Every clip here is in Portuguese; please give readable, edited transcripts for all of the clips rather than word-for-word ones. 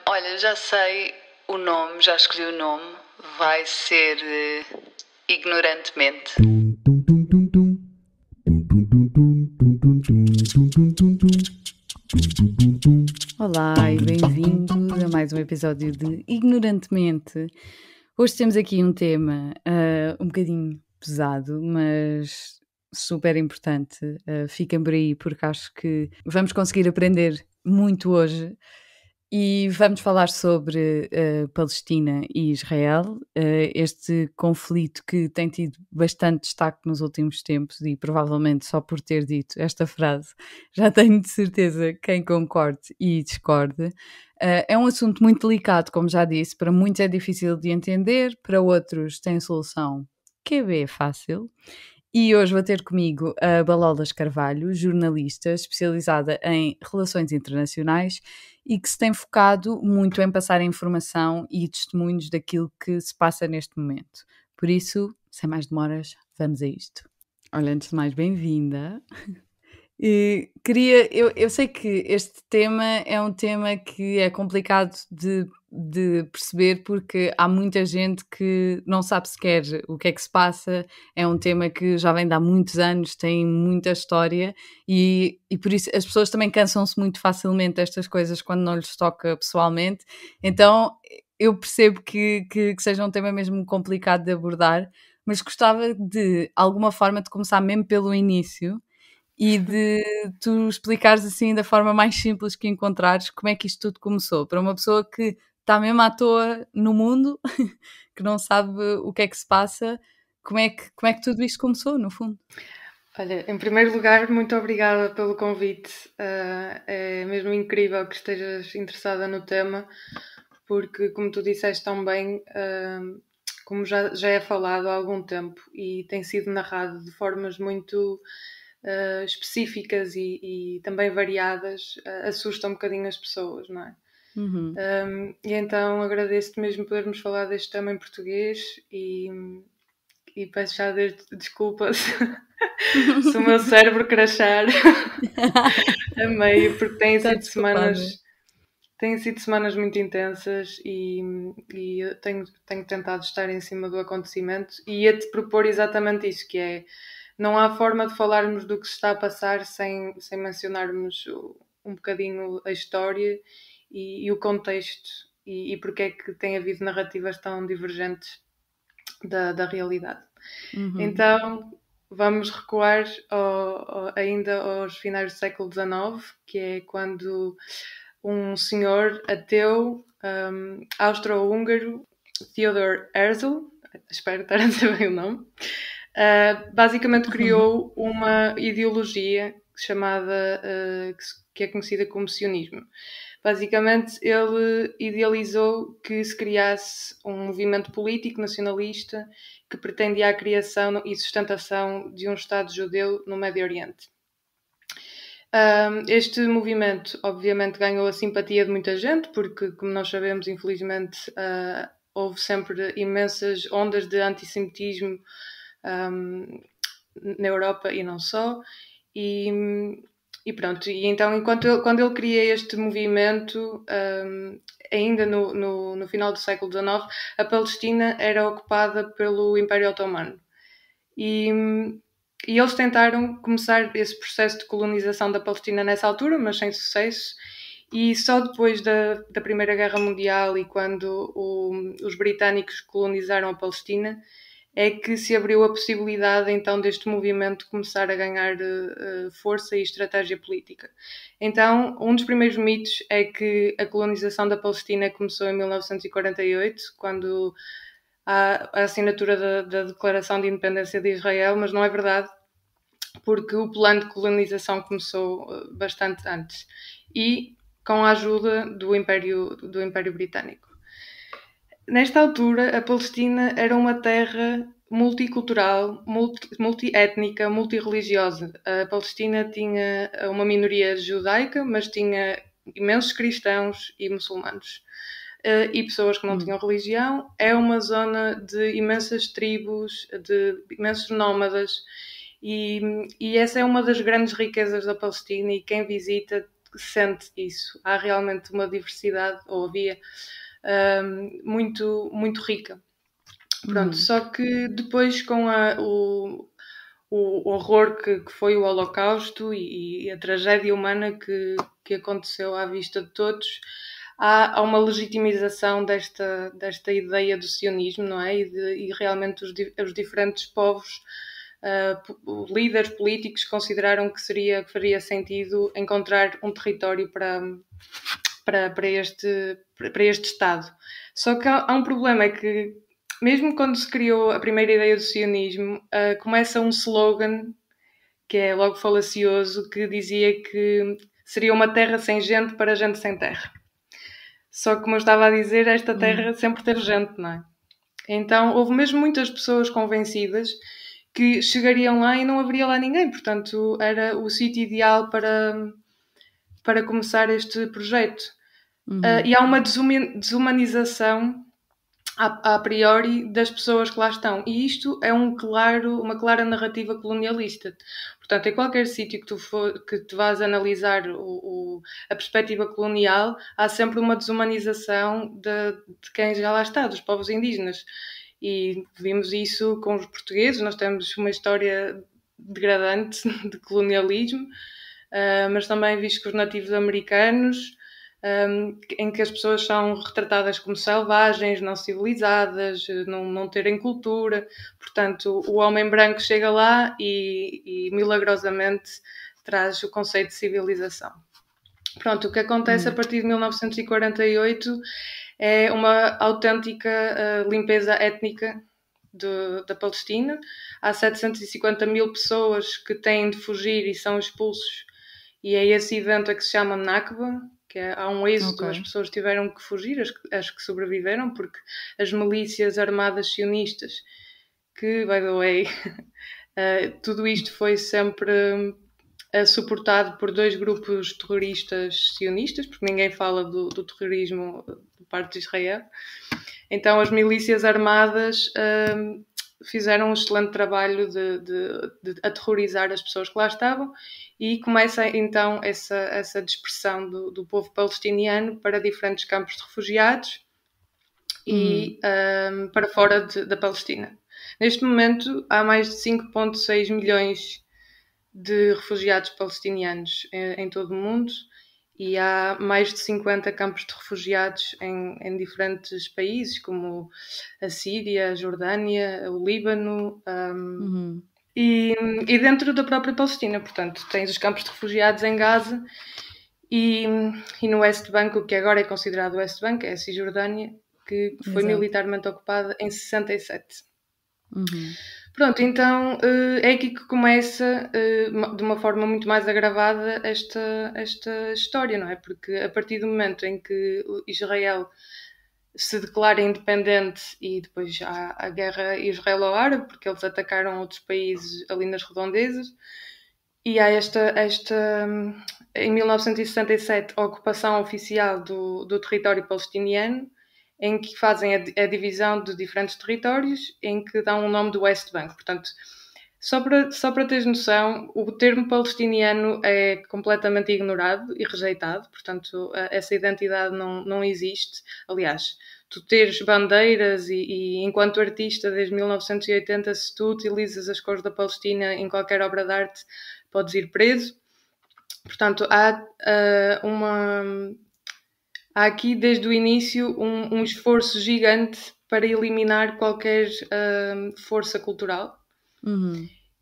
Olha, já sei o nome, já escolhi o nome. Vai ser Ignorantemente. Olá e bem-vindos a mais um episódio de Ignorantemente. Hoje temos aqui um tema um bocadinho pesado, mas super importante. Fiquem por aí porque acho que vamos conseguir aprender muito hoje. E vamos falar sobre Palestina e Israel, este conflito que tem tido bastante destaque nos últimos tempos e provavelmente só por ter dito esta frase já tenho de certeza quem concorde e discorde. É um assunto muito delicado, como já disse, para muitos é difícil de entender, para outros tem solução QB fácil. E hoje vou ter comigo a Balolas Carvalho, jornalista especializada em relações internacionais e que se tem focado muito em passar informação e testemunhos daquilo que se passa neste momento. Por isso, sem mais demoras, vamos a isto. Olha, antes de mais, bem-vinda. Eu sei que este tema é um tema que é complicado de perceber porque há muita gente que não sabe sequer o que é que se passa. É um tema que já vem de há muitos anos, tem muita história e por isso as pessoas também cansam-se muito facilmente destas coisas quando não lhes toca pessoalmente. Então eu percebo que seja um tema mesmo complicado de abordar, mas gostava de alguma forma de começar mesmo pelo início e de tu explicares assim da forma mais simples que encontrares como é que isto tudo começou. Para uma pessoa que está mesmo à toa no mundo, que não sabe o que é que se passa, como é que tudo isto começou, no fundo? Olha, em primeiro lugar, muito obrigada pelo convite. É mesmo incrível que estejas interessada no tema, porque, como tu disseste tão bem, como já é falado há algum tempo e tem sido narrado de formas muito específicas e também variadas, assusta um bocadinho as pessoas, não é? Uhum. E então agradeço-te mesmo podermos falar deste tema em português e peço já desde desculpas se o meu cérebro crachar a meio, porque Está desculpada. têm sido semanas muito intensas e eu tenho tentado estar em cima do acontecimento e ia-te propor exatamente isso, que é, não há forma de falarmos do que se está a passar sem mencionarmos um bocadinho a história e o contexto e porque é que tem havido narrativas tão divergentes da realidade. Uhum. Então, vamos recuar ainda aos finais do século XIX, que é quando um senhor ateu austro-húngaro, Theodor Herzl, espero estar a dizer bem o nome, basicamente criou uma ideologia chamada, que é conhecida como sionismo. Basicamente, ele idealizou que se criasse um movimento político nacionalista que pretendia a criação e sustentação de um Estado judeu no Médio Oriente. Este movimento, obviamente, ganhou a simpatia de muita gente, porque, como nós sabemos, infelizmente, houve sempre imensas ondas de antissemitismo na Europa e não só. E pronto, e então quando ele cria este movimento, ainda no final do século XIX, a Palestina era ocupada pelo Império Otomano. E, e eles tentaram começar esse processo de colonização da Palestina nessa altura, mas sem sucesso. E só depois da Primeira Guerra Mundial e quando os britânicos colonizaram a Palestina é que se abriu a possibilidade então deste movimento começar a ganhar força e estratégia política. Então, um dos primeiros mitos é que a colonização da Palestina começou em 1948, quando há a assinatura da Declaração de Independência de Israel, mas não é verdade, porque o plano de colonização começou bastante antes e com a ajuda do Império Britânico. Nesta altura, a Palestina era uma terra multicultural, multiétnica, multirreligiosa. A Palestina tinha uma minoria judaica, mas tinha imensos cristãos e muçulmanos. E pessoas que não tinham religião. É uma zona de imensas tribos, de imensos nómadas, e essa é uma das grandes riquezas da Palestina, e quem visita sente isso. Há realmente uma diversidade, ou havia, muito, muito rica. Pronto, só que depois com o horror que foi o Holocausto e a tragédia humana que aconteceu à vista de todos, há uma legitimização desta ideia do sionismo, não é? E realmente os diferentes povos, líderes políticos consideraram que faria sentido encontrar um território para este Estado. Só que há um problema, é que mesmo quando se criou a primeira ideia do sionismo, começa um slogan que é logo falacioso, que dizia que seria uma terra sem gente para gente sem terra. Só que, como eu estava a dizer, esta terra sempre teve gente, não é? Então houve mesmo muitas pessoas convencidas que chegariam lá e não haveria lá ninguém. Portanto, era o sítio ideal para começar este projeto. E há uma desumanização a priori das pessoas que lá estão. E isto é uma clara narrativa colonialista. Portanto, em qualquer sítio que tu vás analisar a perspectiva colonial, há sempre uma desumanização de quem já lá está, dos povos indígenas. E vimos isso com os portugueses. Nós temos uma história degradante de colonialismo, mas também visto com os nativos americanos, em que as pessoas são retratadas como selvagens, não civilizadas, não terem cultura. Portanto, o homem branco chega lá e milagrosamente traz o conceito de civilização. Pronto, o que acontece a partir de 1948 é uma autêntica limpeza étnica da Palestina. Há 750 mil pessoas que têm de fugir e são expulsos, e é esse evento a que se chama Nakba, que há um êxodo, as pessoas tiveram que fugir, as que sobreviveram, porque as milícias armadas sionistas, que, by the way, tudo isto foi sempre suportado por dois grupos terroristas sionistas, porque ninguém fala do terrorismo por parte de Israel. Então as milícias armadas fizeram um excelente trabalho de aterrorizar as pessoas que lá estavam, e começa então essa dispersão do povo palestiniano para diferentes campos de refugiados e para fora da Palestina. Neste momento há mais de 5,6 milhões de refugiados palestinianos em todo o mundo, e há mais de 50 campos de refugiados em diferentes países, como a Síria, a Jordânia, o Líbano, e dentro da própria Palestina. Portanto, tens os campos de refugiados em Gaza e no West Bank, o que agora é considerado o West Bank, é a Cisjordânia, que foi militarmente ocupada em 67. Pronto, então é aqui que começa, de uma forma muito mais agravada, esta história, não é? Porque a partir do momento em que Israel se declara independente, e depois há a guerra israelo-árabe, porque eles atacaram outros países ali nas redondezas, e há em 1967, a ocupação oficial do território palestiniano, em que fazem a divisão de diferentes territórios, em que dão o nome do West Bank. Portanto, só para teres noção, o termo palestiniano é completamente ignorado e rejeitado. Portanto, essa identidade não existe. Aliás, tu teres bandeiras e enquanto artista, desde 1980, se tu utilizas as cores da Palestina em qualquer obra de arte, podes ir preso. Portanto, há aqui desde o início um esforço gigante para eliminar qualquer força cultural.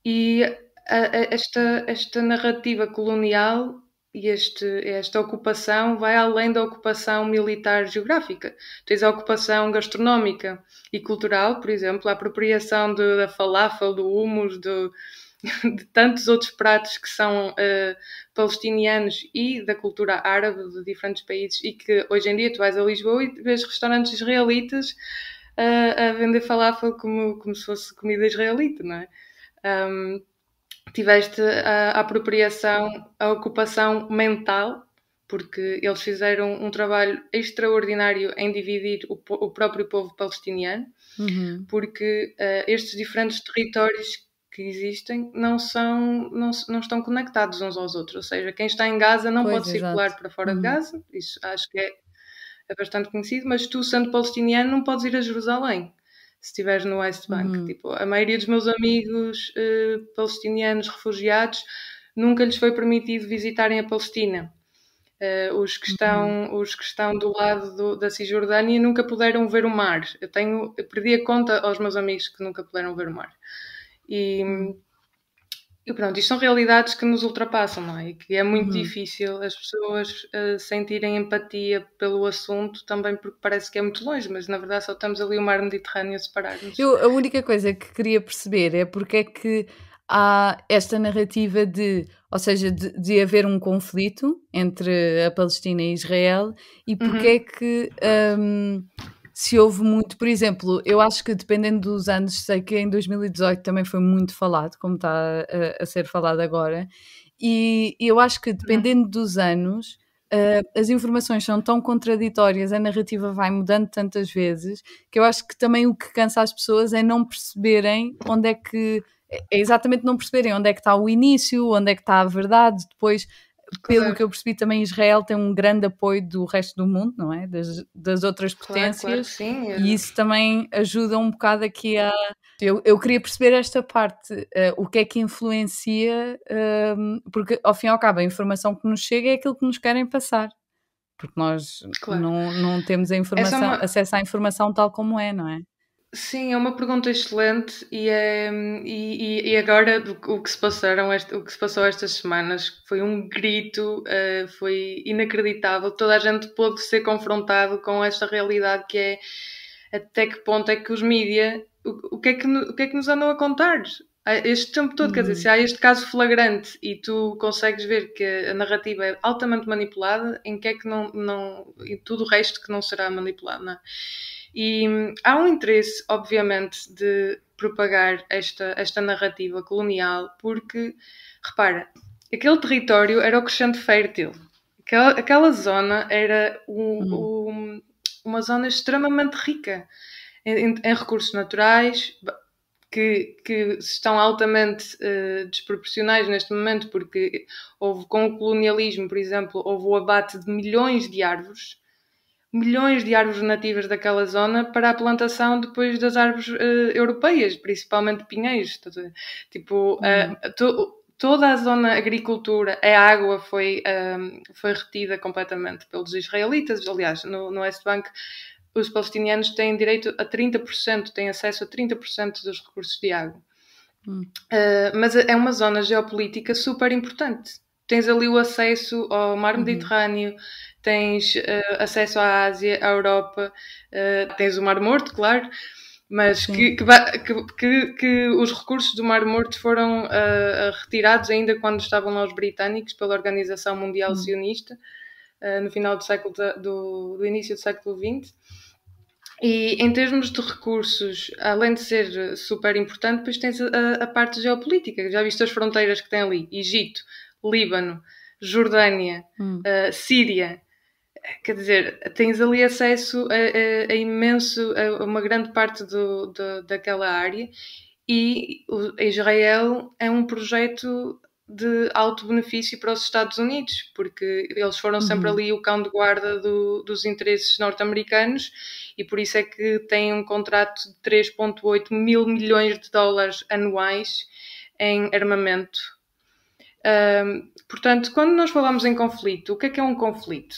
E esta narrativa colonial e esta ocupação vai além da ocupação militar geográfica. Tens a ocupação gastronómica e cultural, por exemplo, a apropriação da falafel, do hummus, de tantos outros pratos que são palestinianos e da cultura árabe de diferentes países, e que hoje em dia tu vais a Lisboa e vês restaurantes israelitas a vender falafel como se fosse comida israelita, não é? Tiveste a apropriação, a ocupação mental, porque eles fizeram um trabalho extraordinário em dividir o próprio povo palestiniano, porque estes diferentes territórios que existem não estão conectados uns aos outros. Ou seja, quem está em Gaza não pode circular para fora de Gaza, isso acho que é bastante conhecido, mas tu, sendo palestiniano, não podes ir a Jerusalém se estiveres no West Bank. Tipo, a maioria dos meus amigos palestinianos refugiados nunca lhes foi permitido visitarem a Palestina. Os que estão do lado da Cisjordânia nunca puderam ver o mar. Eu perdi a conta aos meus amigos que nunca puderam ver o mar. E pronto, isto são realidades que nos ultrapassam, não é? E que é muito difícil as pessoas sentirem empatia pelo assunto, também porque parece que é muito longe, mas na verdade só estamos ali o mar Mediterrâneo a separar-nos. A única coisa que queria perceber é porque é que há esta narrativa ou seja, de haver um conflito entre a Palestina e Israel, e porque é que se houve muito, por exemplo, eu acho que dependendo dos anos, sei que em 2018 também foi muito falado, como está a ser falado agora, e eu acho que dependendo dos anos, as informações são tão contraditórias, a narrativa vai mudando tantas vezes, que eu acho que também o que cansa as pessoas é não perceberem onde é que, é exatamente não perceberem onde é que está o início, onde é que está a verdade. Depois, pelo que eu percebi, também Israel tem um grande apoio do resto do mundo, não é? Das outras potências. Claro que sim. E isso também ajuda um bocado aqui a... Eu queria perceber esta parte, o que é que influencia, porque ao fim e ao cabo a informação que nos chega é aquilo que nos querem passar, porque nós não temos acesso à informação tal como é, não é? Sim, é uma pergunta excelente e agora o que se passou estas semanas foi um grito, foi inacreditável. Toda a gente pôde ser confrontado com esta realidade que é até que ponto é que os mídia, o que é que nos andam a contar este tempo todo. Quer dizer, se há este caso flagrante e tu consegues ver que a narrativa é altamente manipulada, em que é que não e tudo o resto que não será manipulado, não é? E há um interesse, obviamente, de propagar esta narrativa colonial, porque, repara, aquele território era o crescente fértil. Aquela zona era uma zona extremamente rica em recursos naturais, que estão altamente desproporcionais neste momento, porque com o colonialismo, por exemplo, houve o abate de milhões de árvores nativas daquela zona para a plantação depois das árvores europeias, principalmente pinheiros. Tipo, toda a zona agricultura, a água foi retida completamente pelos israelitas. Aliás, no West Bank, os palestinianos têm direito a 30%, têm acesso a 30% dos recursos de água. Mas é uma zona geopolítica super importante. Tens ali o acesso ao mar Mediterrâneo, tens acesso à Ásia, à Europa, tens o Mar Morto, claro, mas que os recursos do Mar Morto foram retirados ainda quando estavam lá os britânicos pela Organização Mundial Sionista, no final do início do século XX. E em termos de recursos, além de ser super importante, depois tens a parte geopolítica. Já viste as fronteiras que tem ali? Egito, Líbano, Jordânia, Síria. Quer dizer, tens ali acesso a uma grande parte daquela área, e Israel é um projeto de alto benefício para os Estados Unidos, porque eles foram sempre ali o cão de guarda dos interesses norte-americanos, e por isso é que têm um contrato de 3,8 mil milhões de dólares anuais em armamento. Portanto, quando nós falamos em conflito, o que é um conflito?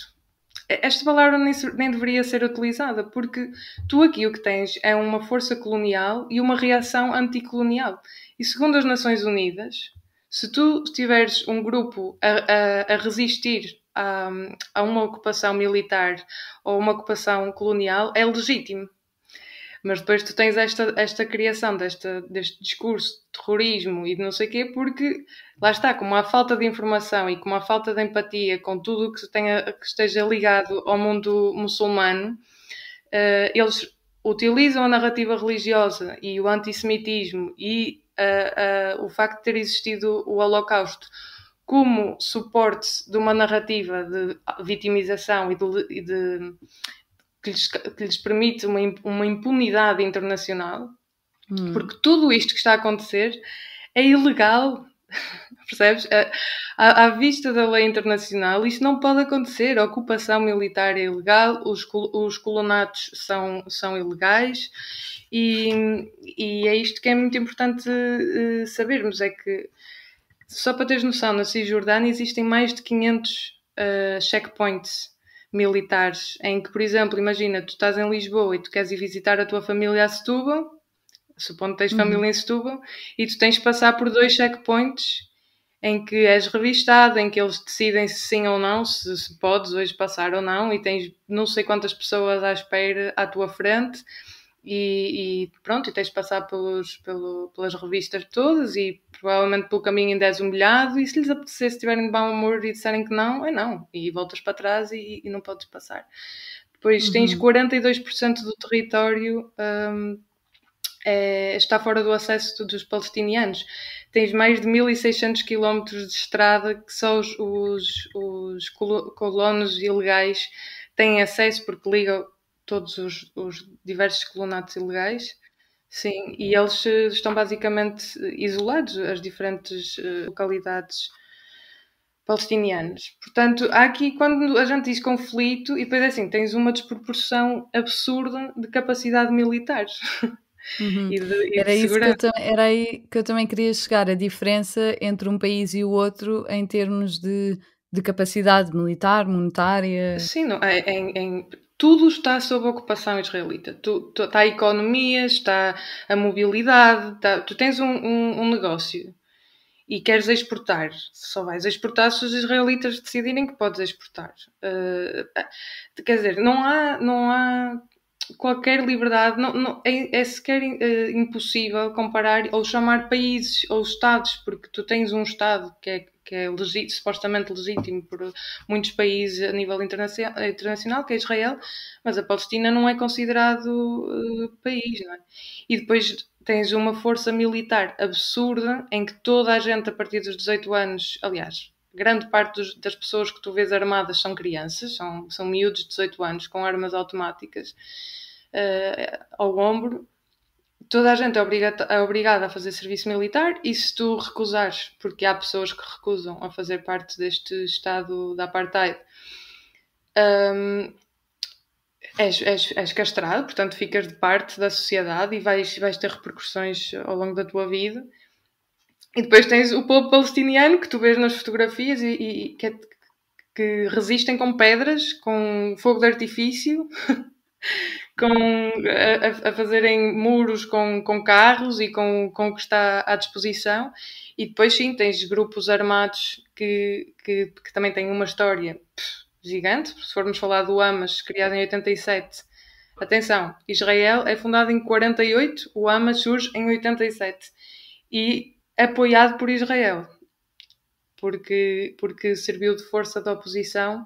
Esta palavra nem deveria ser utilizada, porque tu aqui o que tens é uma força colonial e uma reação anticolonial. E segundo as Nações Unidas, se tu tiveres um grupo a resistir a uma ocupação militar ou uma ocupação colonial, é legítimo. Mas depois tu tens esta criação deste discurso de terrorismo e de não sei o quê, porque lá está, como há falta de informação e como há falta de empatia com tudo o que esteja ligado ao mundo muçulmano, eles utilizam a narrativa religiosa e o antissemitismo e o facto de ter existido o Holocausto como suporte de uma narrativa de vitimização e de que lhes permite uma impunidade internacional, porque tudo isto que está a acontecer é ilegal. Percebes? À vista da lei internacional, isto não pode acontecer. A ocupação militar é ilegal, os colonatos são ilegais, e é isto que é muito importante sabermos: é que, só para teres noção, na Cisjordânia existem mais de 500 checkpoints militares, em que, por exemplo, imagina, tu estás em Lisboa e tu queres ir visitar a tua família a Setúbal, supondo que tens família em Setúbal, e tu tens de passar por 2 checkpoints em que és revistado, em que eles decidem se sim ou não, se podes hoje passar ou não, e tens não sei quantas pessoas à espera à tua frente, e pronto, e tens de passar pelas revistas todas, e provavelmente pelo caminho ainda és humilhado, e se lhes apetecer, se estiverem de bom humor e disserem que não, é não, e voltas para trás e não podes passar. Depois tens 42% do território está fora do acesso dos palestinianos. Tens mais de 1.600 km de estrada que só os colonos ilegais têm acesso, porque ligam todos os diversos colonatos ilegais. Sim, e eles estão basicamente isolados, as diferentes localidades palestinianas. Portanto, há aqui, quando a gente diz conflito, e depois é assim, tens uma desproporção absurda de capacidade militar. E de Era isso segurança. era aí que eu também queria chegar, a diferença entre um país e o outro em termos de capacidade militar, monetária. Sim, não, tudo está sob ocupação israelita. Está a economia, está a mobilidade, tu tens um negócio e queres exportar. Só vais exportar se os israelitas decidirem que podes exportar. Quer dizer, não há qualquer liberdade, é sequer impossível comparar ou chamar países ou estados, porque tu tens um estado que é supostamente legítimo por muitos países a nível internacional, que é Israel, mas a Palestina não é considerado país, não é? E depois tens uma força militar absurda, em que toda a gente a partir dos 18 anos, aliás, grande parte das pessoas que tu vês armadas são crianças, são miúdos de 18 anos com armas automáticas ao ombro. Toda a gente é obrigada a fazer serviço militar, e se tu recusares, porque há pessoas que recusam a fazer parte deste estado de apartheid, és castrado, portanto ficas de parte da sociedade e vais ter repercussões ao longo da tua vida. E depois tens o povo palestiniano, que tu vês nas fotografias e que resistem com pedras, com fogo de artifício, a fazerem muros com carros e com o que está à disposição. E depois sim, tens grupos armados que também têm uma história gigante. Se formos falar do Hamas, criado em 87, atenção, Israel é fundado em 48, o Hamas surge em 87 e apoiado por Israel, porque serviu de força de oposição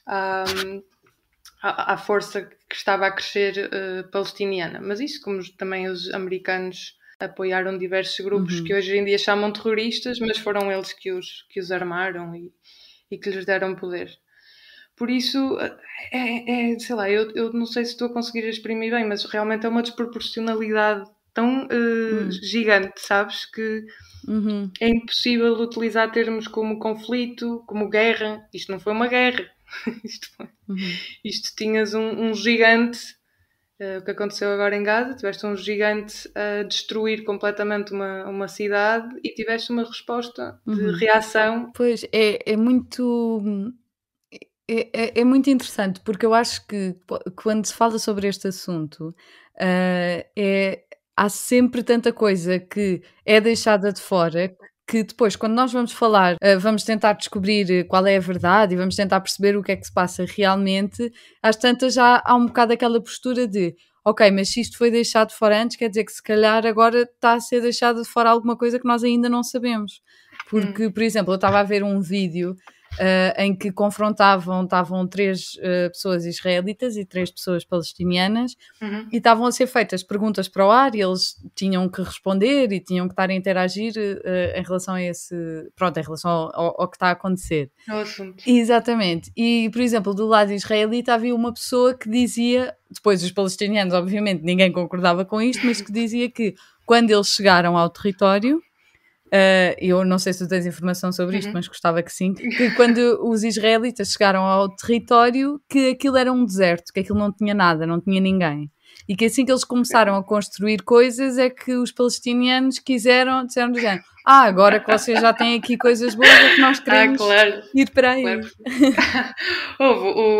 à força que estava a crescer palestiniana. Mas isso, como também os americanos apoiaram diversos grupos que hoje em dia chamam terroristas, mas foram eles que os armaram e que lhes deram poder. Por isso, sei lá, eu não sei se estou a conseguir exprimir bem, mas realmente é uma desproporcionalidade tão gigante, sabes? Que é impossível utilizar termos como conflito, como guerra. Isto não foi uma guerra. Isto tinhas um gigante, o que aconteceu agora em Gaza, tiveste um gigante a destruir completamente uma cidade e tiveste uma resposta de reação. Pois, é muito... É muito interessante, porque eu acho que quando se fala sobre este assunto, há sempre tanta coisa que é deixada de fora, que depois, quando nós vamos falar, vamos tentar descobrir qual é a verdade e vamos tentar perceber o que é que se passa realmente. Às tantas já há um bocado aquela postura de ok, mas se isto foi deixado de fora antes, quer dizer que se calhar agora está a ser deixado de fora alguma coisa que nós ainda não sabemos. Porque, por exemplo, eu estava a ver um vídeo em que estavam 3 pessoas israelitas e 3 pessoas palestinianas e estavam a ser feitas perguntas para o ar e eles tinham que responder e tinham que estar a interagir em relação a em relação ao que está a acontecer. É o assunto. Exatamente. E, por exemplo, do lado israelita havia uma pessoa que dizia, depois os palestinianos, obviamente, ninguém concordava com isto, mas que dizia que quando eles chegaram ao território, Eu não sei se tu tens informação sobre isto, mas gostava que sim, que quando os israelitas chegaram ao território, que aquilo era um deserto, que aquilo não tinha nada, não tinha ninguém. E que assim que eles começaram a construir coisas é que os palestinianos disseram do género, agora que vocês já têm aqui coisas boas é que nós queremos claro. ir para aí. Claro.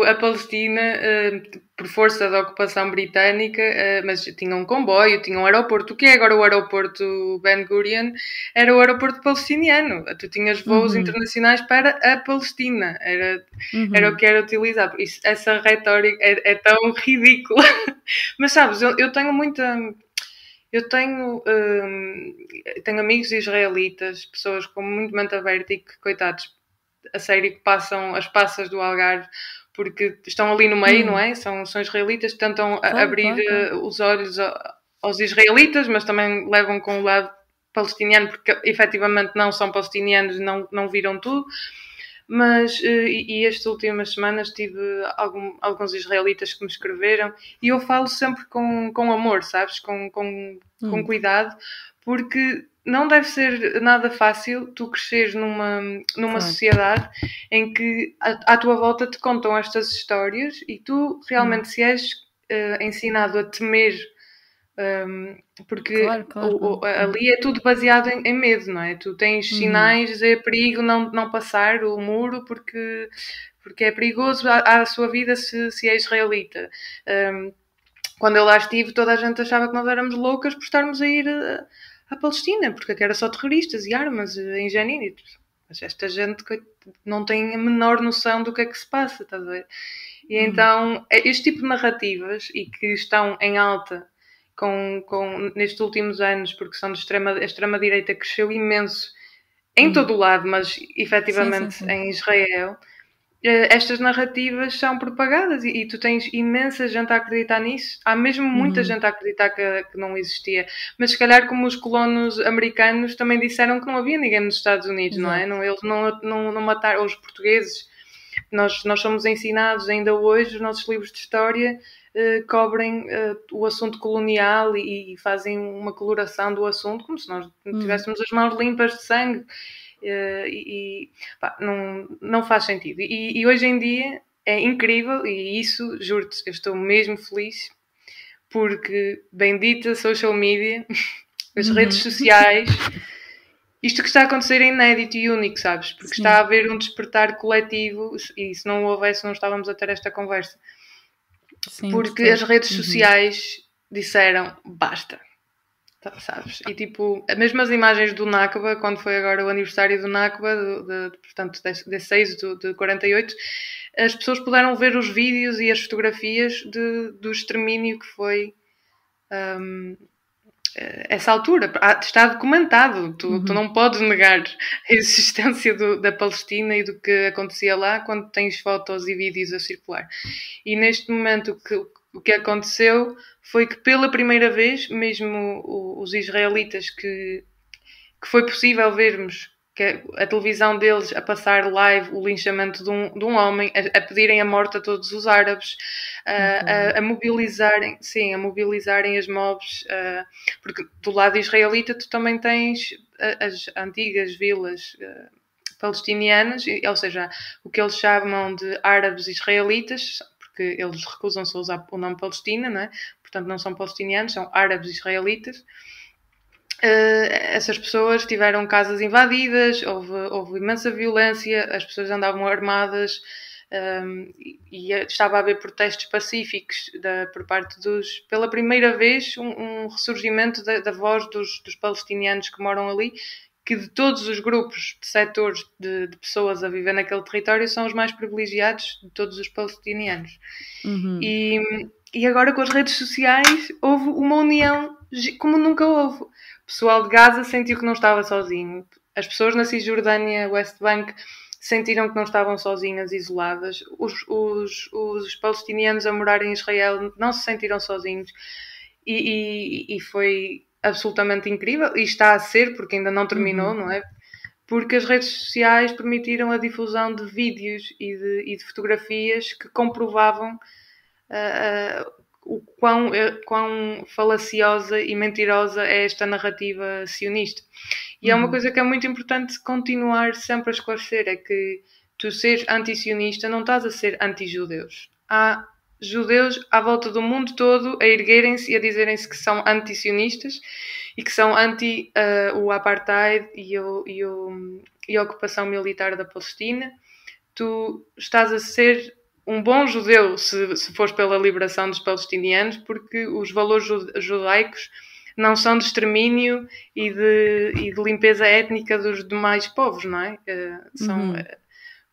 A Palestina, por força da ocupação britânica, mas tinha um comboio, tinha um aeroporto. O que é agora o aeroporto Ben Gurion? Era o aeroporto palestiniano. Tu tinhas voos internacionais para a Palestina. Era o que era utilizado. Essa retórica é tão ridícula. Mas sabes, eu tenho muita... Eu tenho amigos israelitas, pessoas com muito mente aberta e que, coitados, a sério, que passam as passas do Algarve porque estão ali no meio, não é? São israelitas, tentam abrir os olhos aos israelitas, mas também levam com o lado palestiniano, porque efetivamente não são palestinianos, não viram tudo. Mas, e estas últimas semanas tive alguns israelitas que me escreveram e eu falo sempre com amor, sabes? Com cuidado, porque não deve ser nada fácil tu cresceres numa sociedade em que à tua volta te contam estas histórias e tu realmente se és ensinado a temer, porque ali é tudo baseado em medo, não é? Tu tens sinais de perigo não passar o muro porque é perigoso à sua vida se é israelita. Quando eu lá estive, toda a gente achava que nós éramos loucas por estarmos a ir à Palestina, porque aqui era só terroristas e armas em Jenin. Mas esta gente não tem a menor noção do que é que se passa, estás a ver? E então, este tipo de narrativas, e que estão em alta nestes últimos anos, porque são a extrema-direita cresceu imenso em todo o lado, mas efetivamente sim. Em Israel, estas narrativas são propagadas e tu tens imensa gente a acreditar nisso. Há mesmo muita gente a acreditar que não existia. Mas se calhar como os colonos americanos também disseram que não havia ninguém nos Estados Unidos, não é? Eles não mataram os portugueses. Nós somos ensinados ainda hoje, os nossos livros de história cobrem o assunto colonial e fazem uma coloração do assunto como se nós tivéssemos as mãos limpas de sangue. Não faz sentido. E hoje em dia é incrível, e isso, juro-te, eu estou mesmo feliz, porque bendita social media, as redes sociais, isto que está a acontecer é inédito e único, sabes? Porque está a haver um despertar coletivo, e se não houvesse, não estávamos a ter esta conversa. Porque as redes sociais disseram basta. Sabes? E tipo, mesmo as imagens do Nakba, quando foi agora o aniversário do Nakba, portanto, de 6 de 48, as pessoas puderam ver os vídeos e as fotografias do extermínio que foi essa altura. Está documentado. Tu não podes negar a existência da Palestina e do que acontecia lá quando tens fotos e vídeos a circular. E neste momento o que aconteceu foi que pela primeira vez, mesmo os israelitas, que foi possível vermos que a televisão deles a passar live o linchamento de um homem, a pedirem a morte a todos os árabes, a mobilizarem as mobs, porque do lado israelita tu também tens as antigas vilas palestinianas, ou seja, o que eles chamam de árabes israelitas, porque eles recusam-se a usar o nome Palestina, não é? Portanto não são palestinianos, são árabes israelitas. Essas pessoas tiveram casas invadidas, houve imensa violência, as pessoas andavam armadas e estava a haver protestos pacíficos por parte pela primeira vez, um ressurgimento da voz dos palestinianos que moram ali, que de todos os grupos de setores de pessoas a viver naquele território são os mais privilegiados de todos os palestinianos. E agora com as redes sociais houve uma união como nunca houve. O pessoal de Gaza sentiu que não estava sozinho. As pessoas na Cisjordânia, West Bank, sentiram que não estavam sozinhas, isoladas. Os palestinianos a morar em Israel não se sentiram sozinhos. E foi absolutamente incrível. E está a ser, porque ainda não terminou, não é? Porque as redes sociais permitiram a difusão de vídeos e de fotografias que comprovavam o quão falaciosa e mentirosa é esta narrativa sionista. E é uma coisa que é muito importante continuar sempre a esclarecer, é que tu seres anti-sionista não estás a ser anti-judeus. Há judeus à volta do mundo todo a erguerem-se e a dizerem-se que são anti-sionistas e que são anti o apartheid e a ocupação militar da Palestina. Tu estás a ser um bom judeu se fores pela liberação dos palestinianos, porque os valores judaicos não são de extermínio e de limpeza étnica dos demais povos, não é?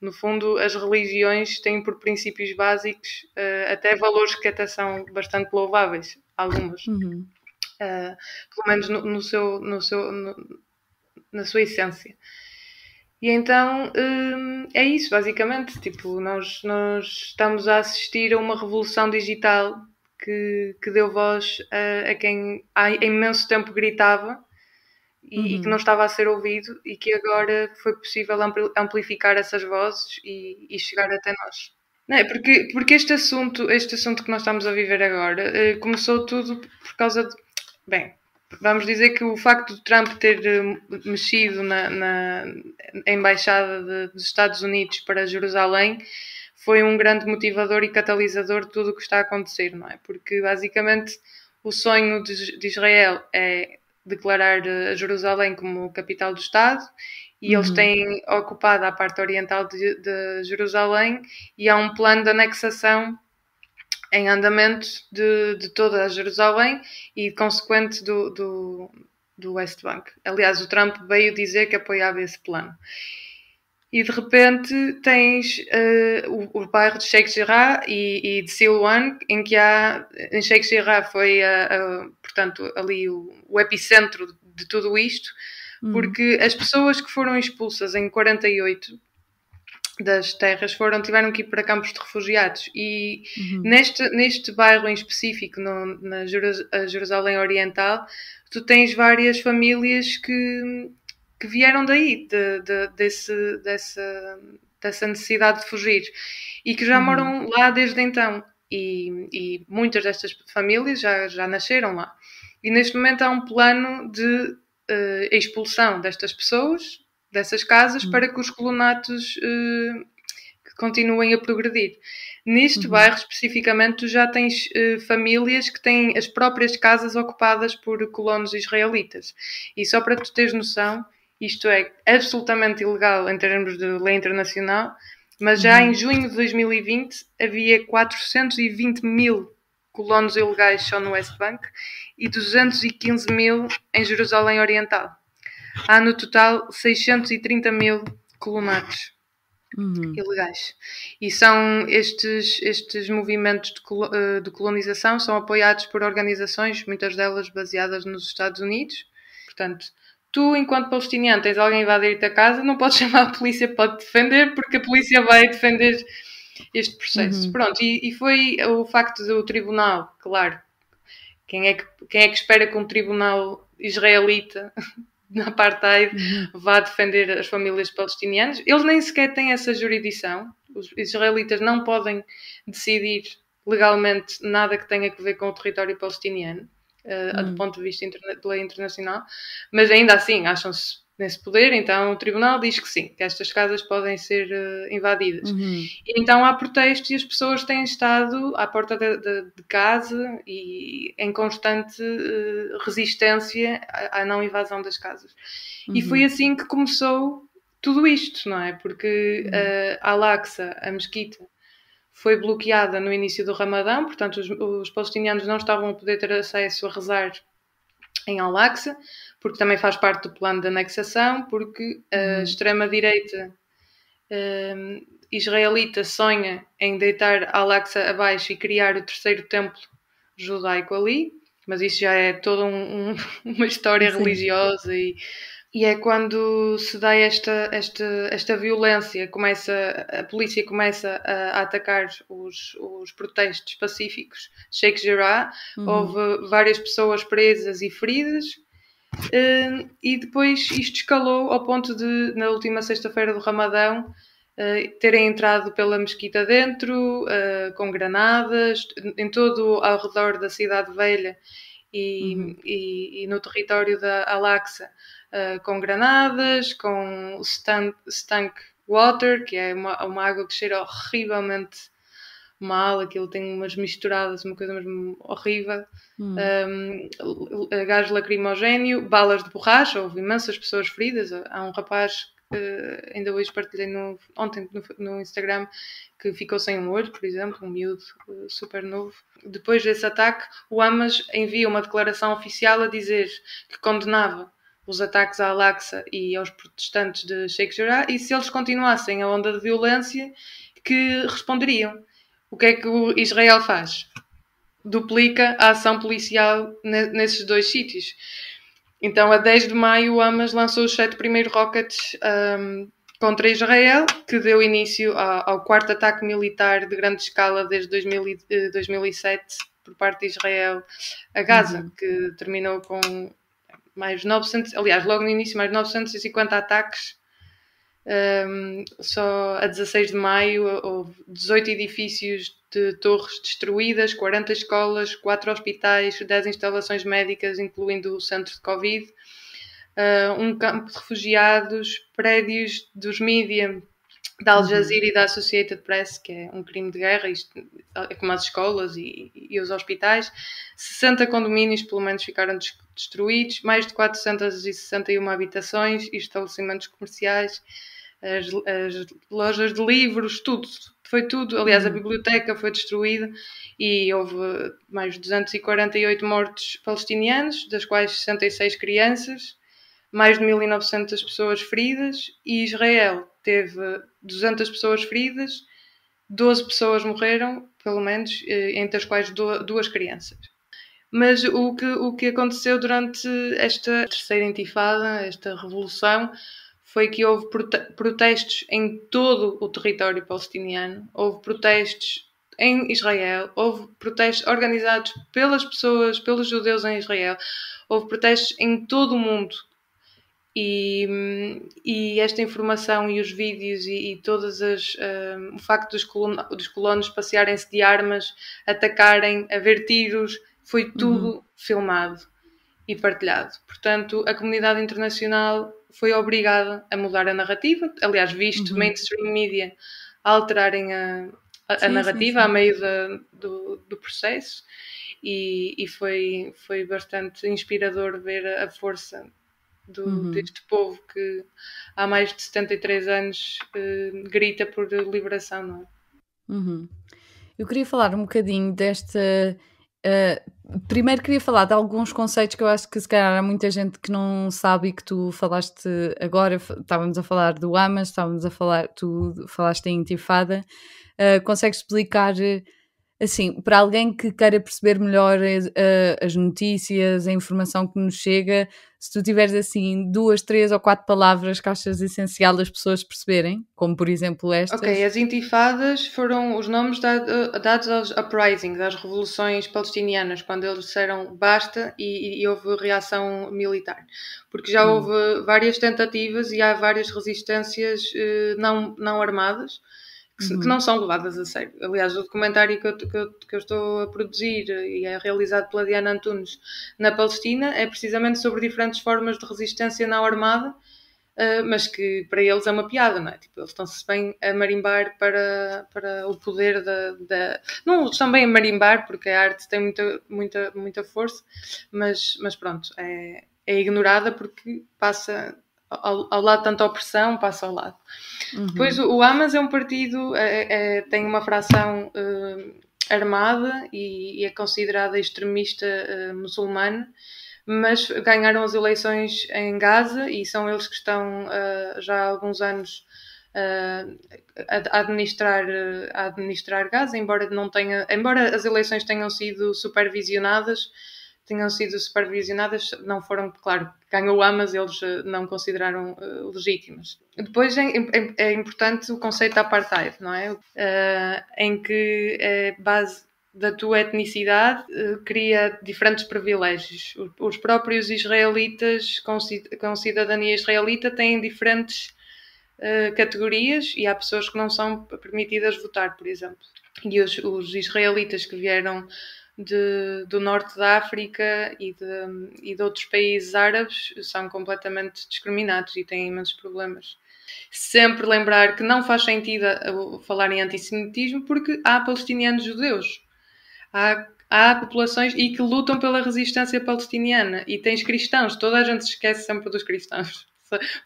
No fundo, as religiões têm por princípios básicos até valores que até são bastante louváveis, algumas. Pelo menos na sua essência. E então é isso, basicamente. Tipo, nós estamos a assistir a uma revolução digital que deu voz a quem há imenso tempo gritava e que não estava a ser ouvido, e que agora foi possível amplificar essas vozes e chegar até nós. Não é? Porque este assunto que nós estamos a viver agora começou tudo por causa de... Bem, vamos dizer que o facto de Trump ter mexido na embaixada dos Estados Unidos para Jerusalém foi um grande motivador e catalisador de tudo o que está a acontecer, não é? Porque basicamente o sonho de Israel é declarar a Jerusalém como capital do Estado, e eles têm ocupado a parte oriental de Jerusalém, e há um plano de anexação em andamento de toda a Jerusalém e consequente do West Bank. Aliás, o Trump veio dizer que apoiava esse plano. E de repente tens o bairro de Sheikh Jarrah e de Silwan, em Sheikh Jarrah foi, portanto, ali o epicentro de tudo isto, porque as pessoas que foram expulsas em 48 das terras tiveram que ir para campos de refugiados, e neste bairro em específico, na Jerusalém Oriental, tu tens várias famílias que vieram daí, dessa necessidade de fugir, e que já moram lá desde então, e muitas destas famílias já nasceram lá, e neste momento há um plano de expulsão destas pessoas, dessas casas, para que os colonatos continuem a progredir. Neste bairro, especificamente, tu já tens famílias que têm as próprias casas ocupadas por colonos israelitas. E só para tu teres noção, isto é absolutamente ilegal em termos de lei internacional, mas já em junho de 2020 havia 420 mil colonos ilegais só no West Bank e 215 mil em Jerusalém Oriental. Há no total 630 mil colonatos ilegais. E são estes movimentos de colonização são apoiados por organizações, muitas delas baseadas nos Estados Unidos. Portanto, tu, enquanto palestiniano, tens alguém a invadir-te a casa, não podes chamar a polícia para te defender, porque a polícia vai defender este processo. Pronto, e foi o facto do tribunal, claro, quem é que espera que um tribunal israelita na apartheid vá defender as famílias palestinianas? Eles nem sequer têm essa jurisdição. Os israelitas não podem decidir legalmente nada que tenha a ver com o território palestiniano, do ponto de vista de lei internacional, mas ainda assim acham-se nesse poder. Então o tribunal diz que sim, que estas casas podem ser invadidas. E então há protestos, e as pessoas têm estado à porta de casa e em constante resistência à não invasão das casas. E foi assim que começou tudo isto, não é? Porque Al-Aqsa, a mesquita, foi bloqueada no início do Ramadão, portanto os palestinianos não estavam a poder ter acesso a rezar em Al-Aqsa, porque também faz parte do plano de anexação, porque a extrema-direita israelita sonha em deitar Al-Aqsa abaixo e criar o terceiro templo judaico ali, mas isso já é toda uma história religiosa, e é quando se dá esta violência, a polícia começa a atacar os protestos pacíficos. Sheikh Jarrah, houve várias pessoas presas e feridas, e depois isto escalou ao ponto de, na última sexta-feira do Ramadão, terem entrado pela mesquita dentro, com granadas, em todo ao redor da cidade velha e no território da Al-Aqsa. com granadas, com stank water, que é uma água que cheira horrivelmente mal, aquilo tem umas misturadas, uma coisa mesmo horrível. Gás lacrimogéneo, balas de borracha, houve imensas pessoas feridas. Há um rapaz que ainda hoje partilhei ontem no Instagram, que ficou sem um olho, por exemplo, um miúdo super novo. Depois desse ataque, o Hamas envia uma declaração oficial a dizer que condenava os ataques à Al-Aqsa e aos protestantes de Sheikh Jarrah, e se eles continuassem a onda de violência, que responderiam. O que é que o Israel faz? Duplica a ação policial nesses dois sítios. Então, a 10 de maio, o Hamas lançou os 7 primeiros rockets contra Israel, que deu início ao quarto ataque militar de grande escala desde 2007 por parte de Israel a Gaza, que terminou com mais 900, aliás, logo no início, mais 950 ataques. Só a 16 de maio houve 18 edifícios de torres destruídas, 40 escolas, 4 hospitais, 10 instalações médicas, incluindo o centro de Covid, um campo de refugiados, prédios dos mídia da Al Jazeera e da Associated Press, que é um crime de guerra, isto é como as escolas e os hospitais. 60 condomínios, pelo menos, ficaram destruídos, mais de 461 habitações e estabelecimentos comerciais, as lojas de livros, tudo. Foi tudo. Aliás, a biblioteca foi destruída e houve mais de 248 mortos palestinianos, das quais 66 crianças, mais de 1.900 pessoas feridas, e Israel teve 200 pessoas feridas, 12 pessoas morreram, pelo menos, entre as quais 2 crianças. Mas o que aconteceu durante esta terceira intifada, esta revolução, foi que houve protestos em todo o território palestiniano, houve protestos em Israel, houve protestos organizados pelas pessoas, pelos judeus em Israel, houve protestos em todo o mundo. E esta informação e os vídeos e todas o facto dos colonos passearem-se de armas, atacarem, haver tiros, foi tudo filmado e partilhado. Portanto, a comunidade internacional foi obrigada a mudar a narrativa. Aliás, visto mainstream media a alterarem a narrativa a meio do processo, e foi bastante inspirador ver a força deste povo que há mais de 73 anos grita por liberação, não é? Eu queria falar um bocadinho desta... primeiro queria falar de alguns conceitos que eu acho que se calhar há muita gente que não sabe e que tu falaste agora. Estávamos a falar do Hamas, tu falaste em Intifada. Consegues explicar... assim, para alguém que queira perceber melhor as notícias, a informação que nos chega, se tu tiveres assim 2, 3 ou 4 palavras que achas essencial das pessoas perceberem, como por exemplo estas. Ok, as intifadas foram os nomes dados aos uprisings, às revoluções palestinianas, quando eles disseram basta e houve reação militar. Porque já houve várias tentativas e há várias resistências não armadas, que não são levadas a sério. Aliás, o documentário que eu estou a produzir e é realizado pela Diana Antunes na Palestina é precisamente sobre diferentes formas de resistência não armada, mas que para eles é uma piada, não é? Tipo, eles estão-se bem a marimbar para o poder Não estão bem a marimbar, porque a arte tem muita força, mas pronto, é ignorada porque passa... Ao lado tanta opressão, passa ao lado. Depois o Hamas é um partido, tem uma fração armada e é considerada extremista muçulmana, mas ganharam as eleições em Gaza e são eles que estão já há alguns anos a administrar Gaza, embora as eleições tenham sido supervisionadas, não foram, claro, ganhou o Hamas, eles não consideraram legítimas. Depois é importante o conceito de apartheid, não é? Em que a base da tua etnicidade cria diferentes privilégios. Os próprios israelitas com cidadania israelita têm diferentes categorias e há pessoas que não são permitidas votar, por exemplo. E os israelitas que vieram do norte da África e de outros países árabes são completamente discriminados e têm imensos problemas. Sempre lembrar que não faz sentido falar em antissemitismo porque há palestinianos judeus. Há populações e que lutam pela resistência palestiniana e tens cristãos, toda a gente se esquece sempre dos cristãos.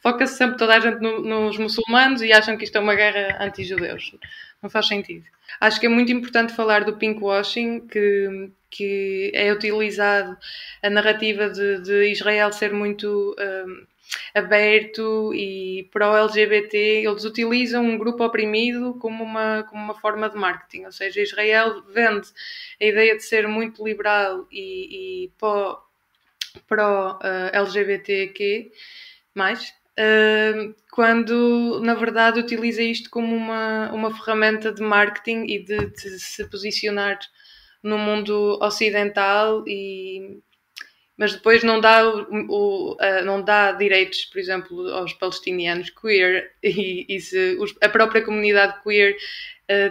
Foca-se sempre toda a gente nos muçulmanos e acham que isto é uma guerra anti-judeus. Não faz sentido. Acho que é muito importante falar do pinkwashing, que é utilizado a narrativa de Israel ser muito aberto e pró-LGBT. Eles utilizam um grupo oprimido como uma forma de marketing. Ou seja, Israel vende a ideia de ser muito liberal e pró-LGBTQ+, quando na verdade utiliza isto como uma ferramenta de marketing e de se posicionar no mundo ocidental, mas depois não dá direitos, por exemplo, aos palestinianos queer, e se a própria comunidade queer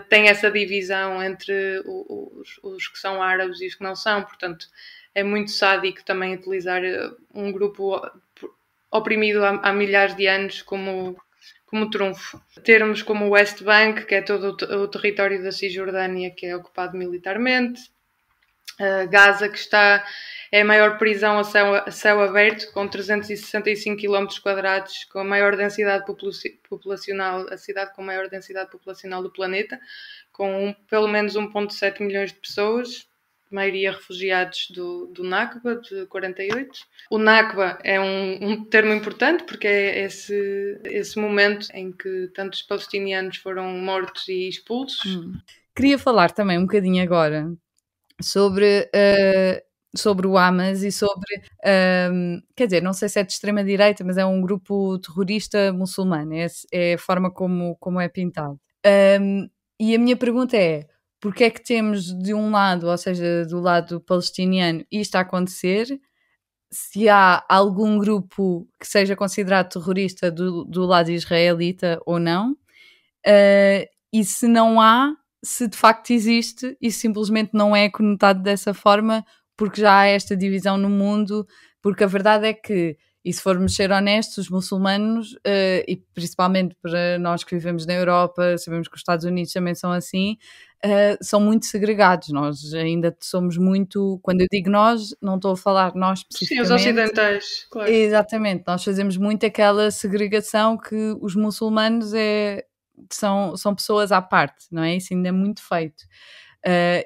tem essa divisão entre os que são árabes e os que não são. Portanto, é muito sádico também utilizar um grupo oprimido há milhares de anos como trunfo. Termos como o West Bank, que é todo o território da Cisjordânia que é ocupado militarmente, Gaza, que é a maior prisão a céu aberto, com 365 km², com a maior densidade populacional, a cidade com a maior densidade populacional do planeta, com pelo menos 1,7 milhões de pessoas, a maioria refugiados do Nakba, de 48. O Nakba é um termo importante porque é esse momento em que tantos palestinianos foram mortos e expulsos. Queria falar também um bocadinho agora sobre o Hamas e sobre, quer dizer, não sei se é de extrema-direita, mas é um grupo terrorista muçulmano, é a forma como é pintado. E a minha pergunta é, porque é que temos de um lado, ou seja, do lado palestiniano, isto a acontecer, se há algum grupo que seja considerado terrorista do lado israelita ou não, e se não há, se de facto existe e simplesmente não é conotado dessa forma porque já há esta divisão no mundo, porque a verdade é que, e se formos ser honestos, os muçulmanos, e principalmente para nós que vivemos na Europa, sabemos que os Estados Unidos também são assim, são muito segregados. Nós ainda somos muito, quando eu digo nós, não estou a falar nós especificamente. Sim, os ocidentais, claro. Exatamente, nós fazemos muito aquela segregação que os muçulmanos são pessoas à parte, não é? Isso ainda é muito feito.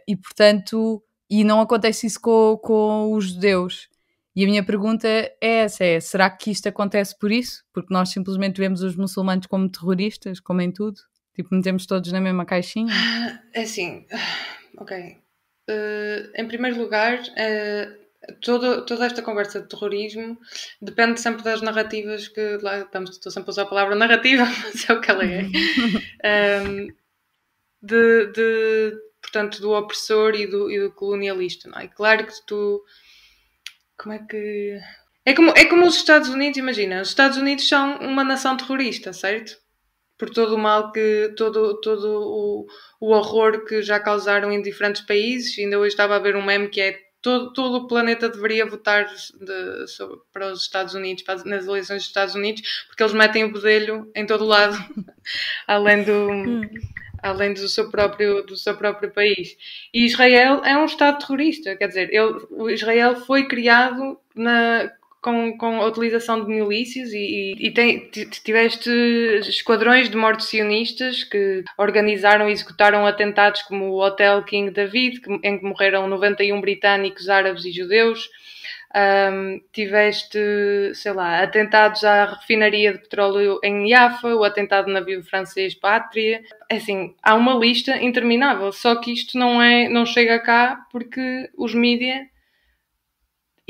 E portanto, e não acontece isso com os judeus. E a minha pergunta é essa, será que isto acontece por isso? Porque nós simplesmente vemos os muçulmanos como terroristas, como em tudo? Tipo, metemos todos na mesma caixinha? É assim, ok. Em primeiro lugar, toda esta conversa de terrorismo depende sempre das narrativas que lá estamos. Estou sempre a usar a palavra narrativa, mas é o que ela é. Portanto, do opressor e do colonialista, não é? Claro que como é que... É como os Estados Unidos, imagina. Os Estados Unidos são uma nação terrorista, certo? Por todo o mal todo o horror que já causaram em diferentes países. Ainda hoje estava a ver um meme que é todo o planeta deveria votar para os Estados Unidos, nas eleições dos Estados Unidos, porque eles metem o bedelho em todo o lado, além do seu próprio país. E Israel é um Estado terrorista, quer dizer, o Israel foi criado com a utilização de milícias e tiveste esquadrões de mortos sionistas que organizaram e executaram atentados como o Hotel King David, em que morreram 91 britânicos, árabes e judeus. Tiveste, sei lá, atentados à refinaria de petróleo em Jaffa, o atentado no navio francês Pátria. Assim, há uma lista interminável, só que isto não chega cá porque os mídia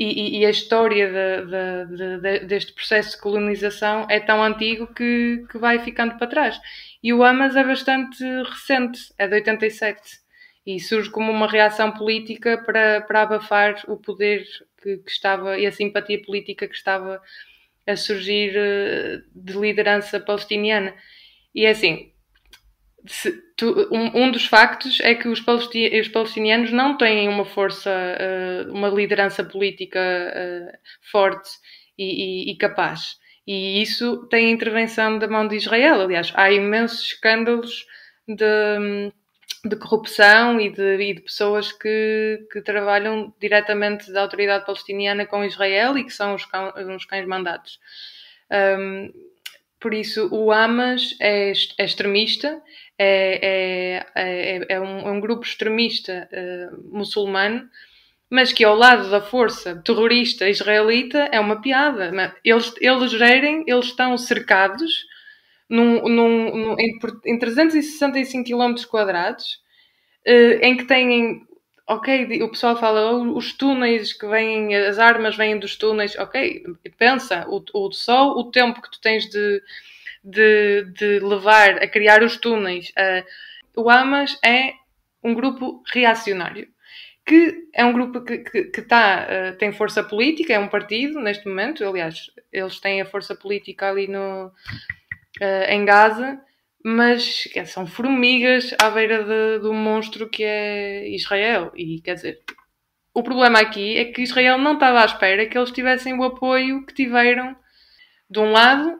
e a história deste processo de colonização é tão antigo que vai ficando para trás. E o Hamas é bastante recente, é de 87, e surge como uma reação política para abafar o poder que estava, e a simpatia política que estava a surgir de liderança palestiniana. E é assim, Um dos factos é que os palestinianos não têm uma força, uma liderança política forte e capaz. E isso tem a intervenção da mão de Israel. Aliás, há imensos escândalos de corrupção e de pessoas que trabalham diretamente da autoridade palestiniana com Israel e que são os cães mandados. Por isso, o Hamas é extremista, é um grupo extremista muçulmano, mas que ao lado da força terrorista israelita é uma piada. Eles estão cercados em 365 km², em que têm, ok, o pessoal fala, os túneis que vêm, as armas vêm dos túneis, ok, pensa, só o tempo que tu tens de levar a criar os túneis. O Hamas é um grupo reacionário, que é um grupo que tem força política, é um partido neste momento, aliás, eles têm a força política ali em Gaza, mas são formigas à beira do monstro que é Israel. E quer dizer, o problema aqui é que Israel não estava à espera que eles tivessem o apoio que tiveram. De um lado,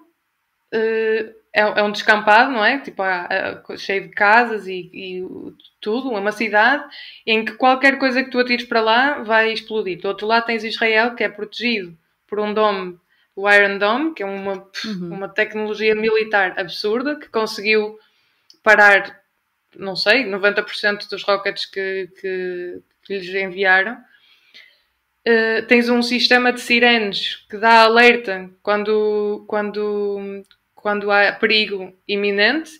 é um descampado, não é? Tipo, cheio de casas e tudo, uma cidade em que qualquer coisa que tu atires para lá vai explodir. Do outro lado tens Israel, que é protegido por um dome, o Iron Dome, que é uma tecnologia militar absurda, que conseguiu parar, não sei, 90% dos rockets que lhes enviaram. Tens um sistema de sirenes que dá alerta quando há perigo iminente.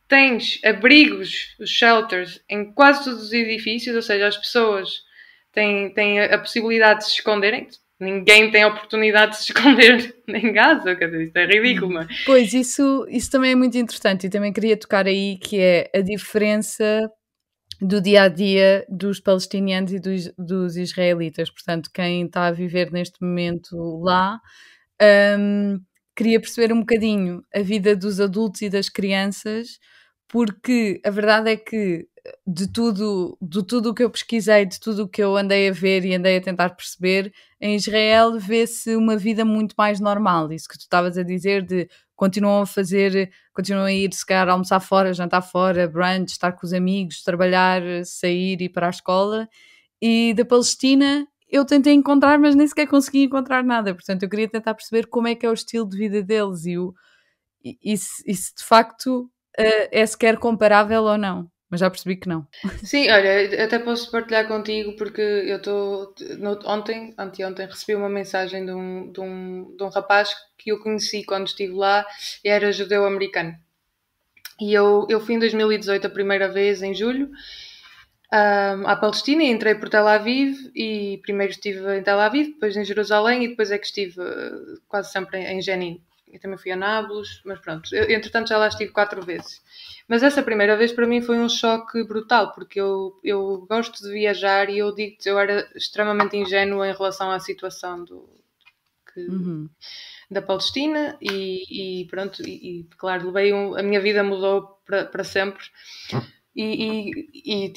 Tens abrigos, os shelters, em quase todos os edifícios, ou seja, as pessoas têm a possibilidade de se esconderem. Ninguém tem a oportunidade de se esconder em Gaza, quer dizer, isto é ridículo, não é? Pois, isso também é muito interessante e também queria tocar aí, que é a diferença do dia-a-dia dos palestinianos e dos israelitas. Portanto, quem está a viver neste momento lá, queria perceber um bocadinho a vida dos adultos e das crianças, porque a verdade é que de tudo o que eu pesquisei, de tudo o que eu andei a ver e andei a tentar perceber, em Israel vê-se uma vida muito mais normal. Isso que tu estavas a dizer, de continuam a ir, se calhar, almoçar fora, jantar fora, brunch, estar com os amigos, trabalhar, sair, ir para a escola. E da Palestina eu tentei encontrar, mas nem sequer consegui encontrar nada. Portanto, eu queria tentar perceber como é que é o estilo de vida deles e se de facto é sequer comparável ou não. Mas já percebi que não. Sim, olha, até posso partilhar contigo porque eu estou. Anteontem, recebi uma mensagem de um rapaz que eu conheci quando estive lá e era judeu-americano. E eu fui em 2018 a primeira vez, em julho, à Palestina, e entrei por Tel Aviv e primeiro estive em Tel Aviv, depois em Jerusalém e depois é que estive quase sempre em Jenin. Eu também fui a Nápoles, mas pronto, entretanto já lá estive 4 vezes. Mas essa primeira vez para mim foi um choque brutal, porque eu gosto de viajar e eu digo-te, eu era extremamente ingênua em relação à situação da Palestina e pronto, e claro, a minha vida mudou para sempre. E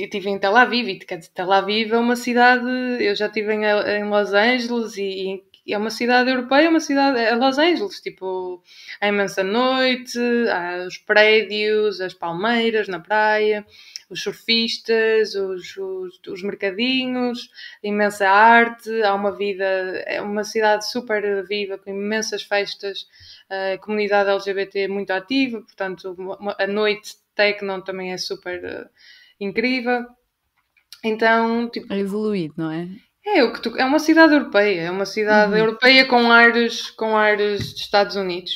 estive em Tel Aviv, e quer dizer, Tel Aviv é uma cidade, eu já estive em Los Angeles e é uma cidade europeia, é Los Angeles, tipo, há imensa noite, há os prédios, as palmeiras na praia, os surfistas, os mercadinhos, imensa arte, há uma vida, é uma cidade super viva, com imensas festas, a comunidade LGBT muito ativa, portanto, a noite techno também é super incrível. Então, tipo, é evoluído, não é? É uma cidade europeia, europeia com ares de Estados Unidos.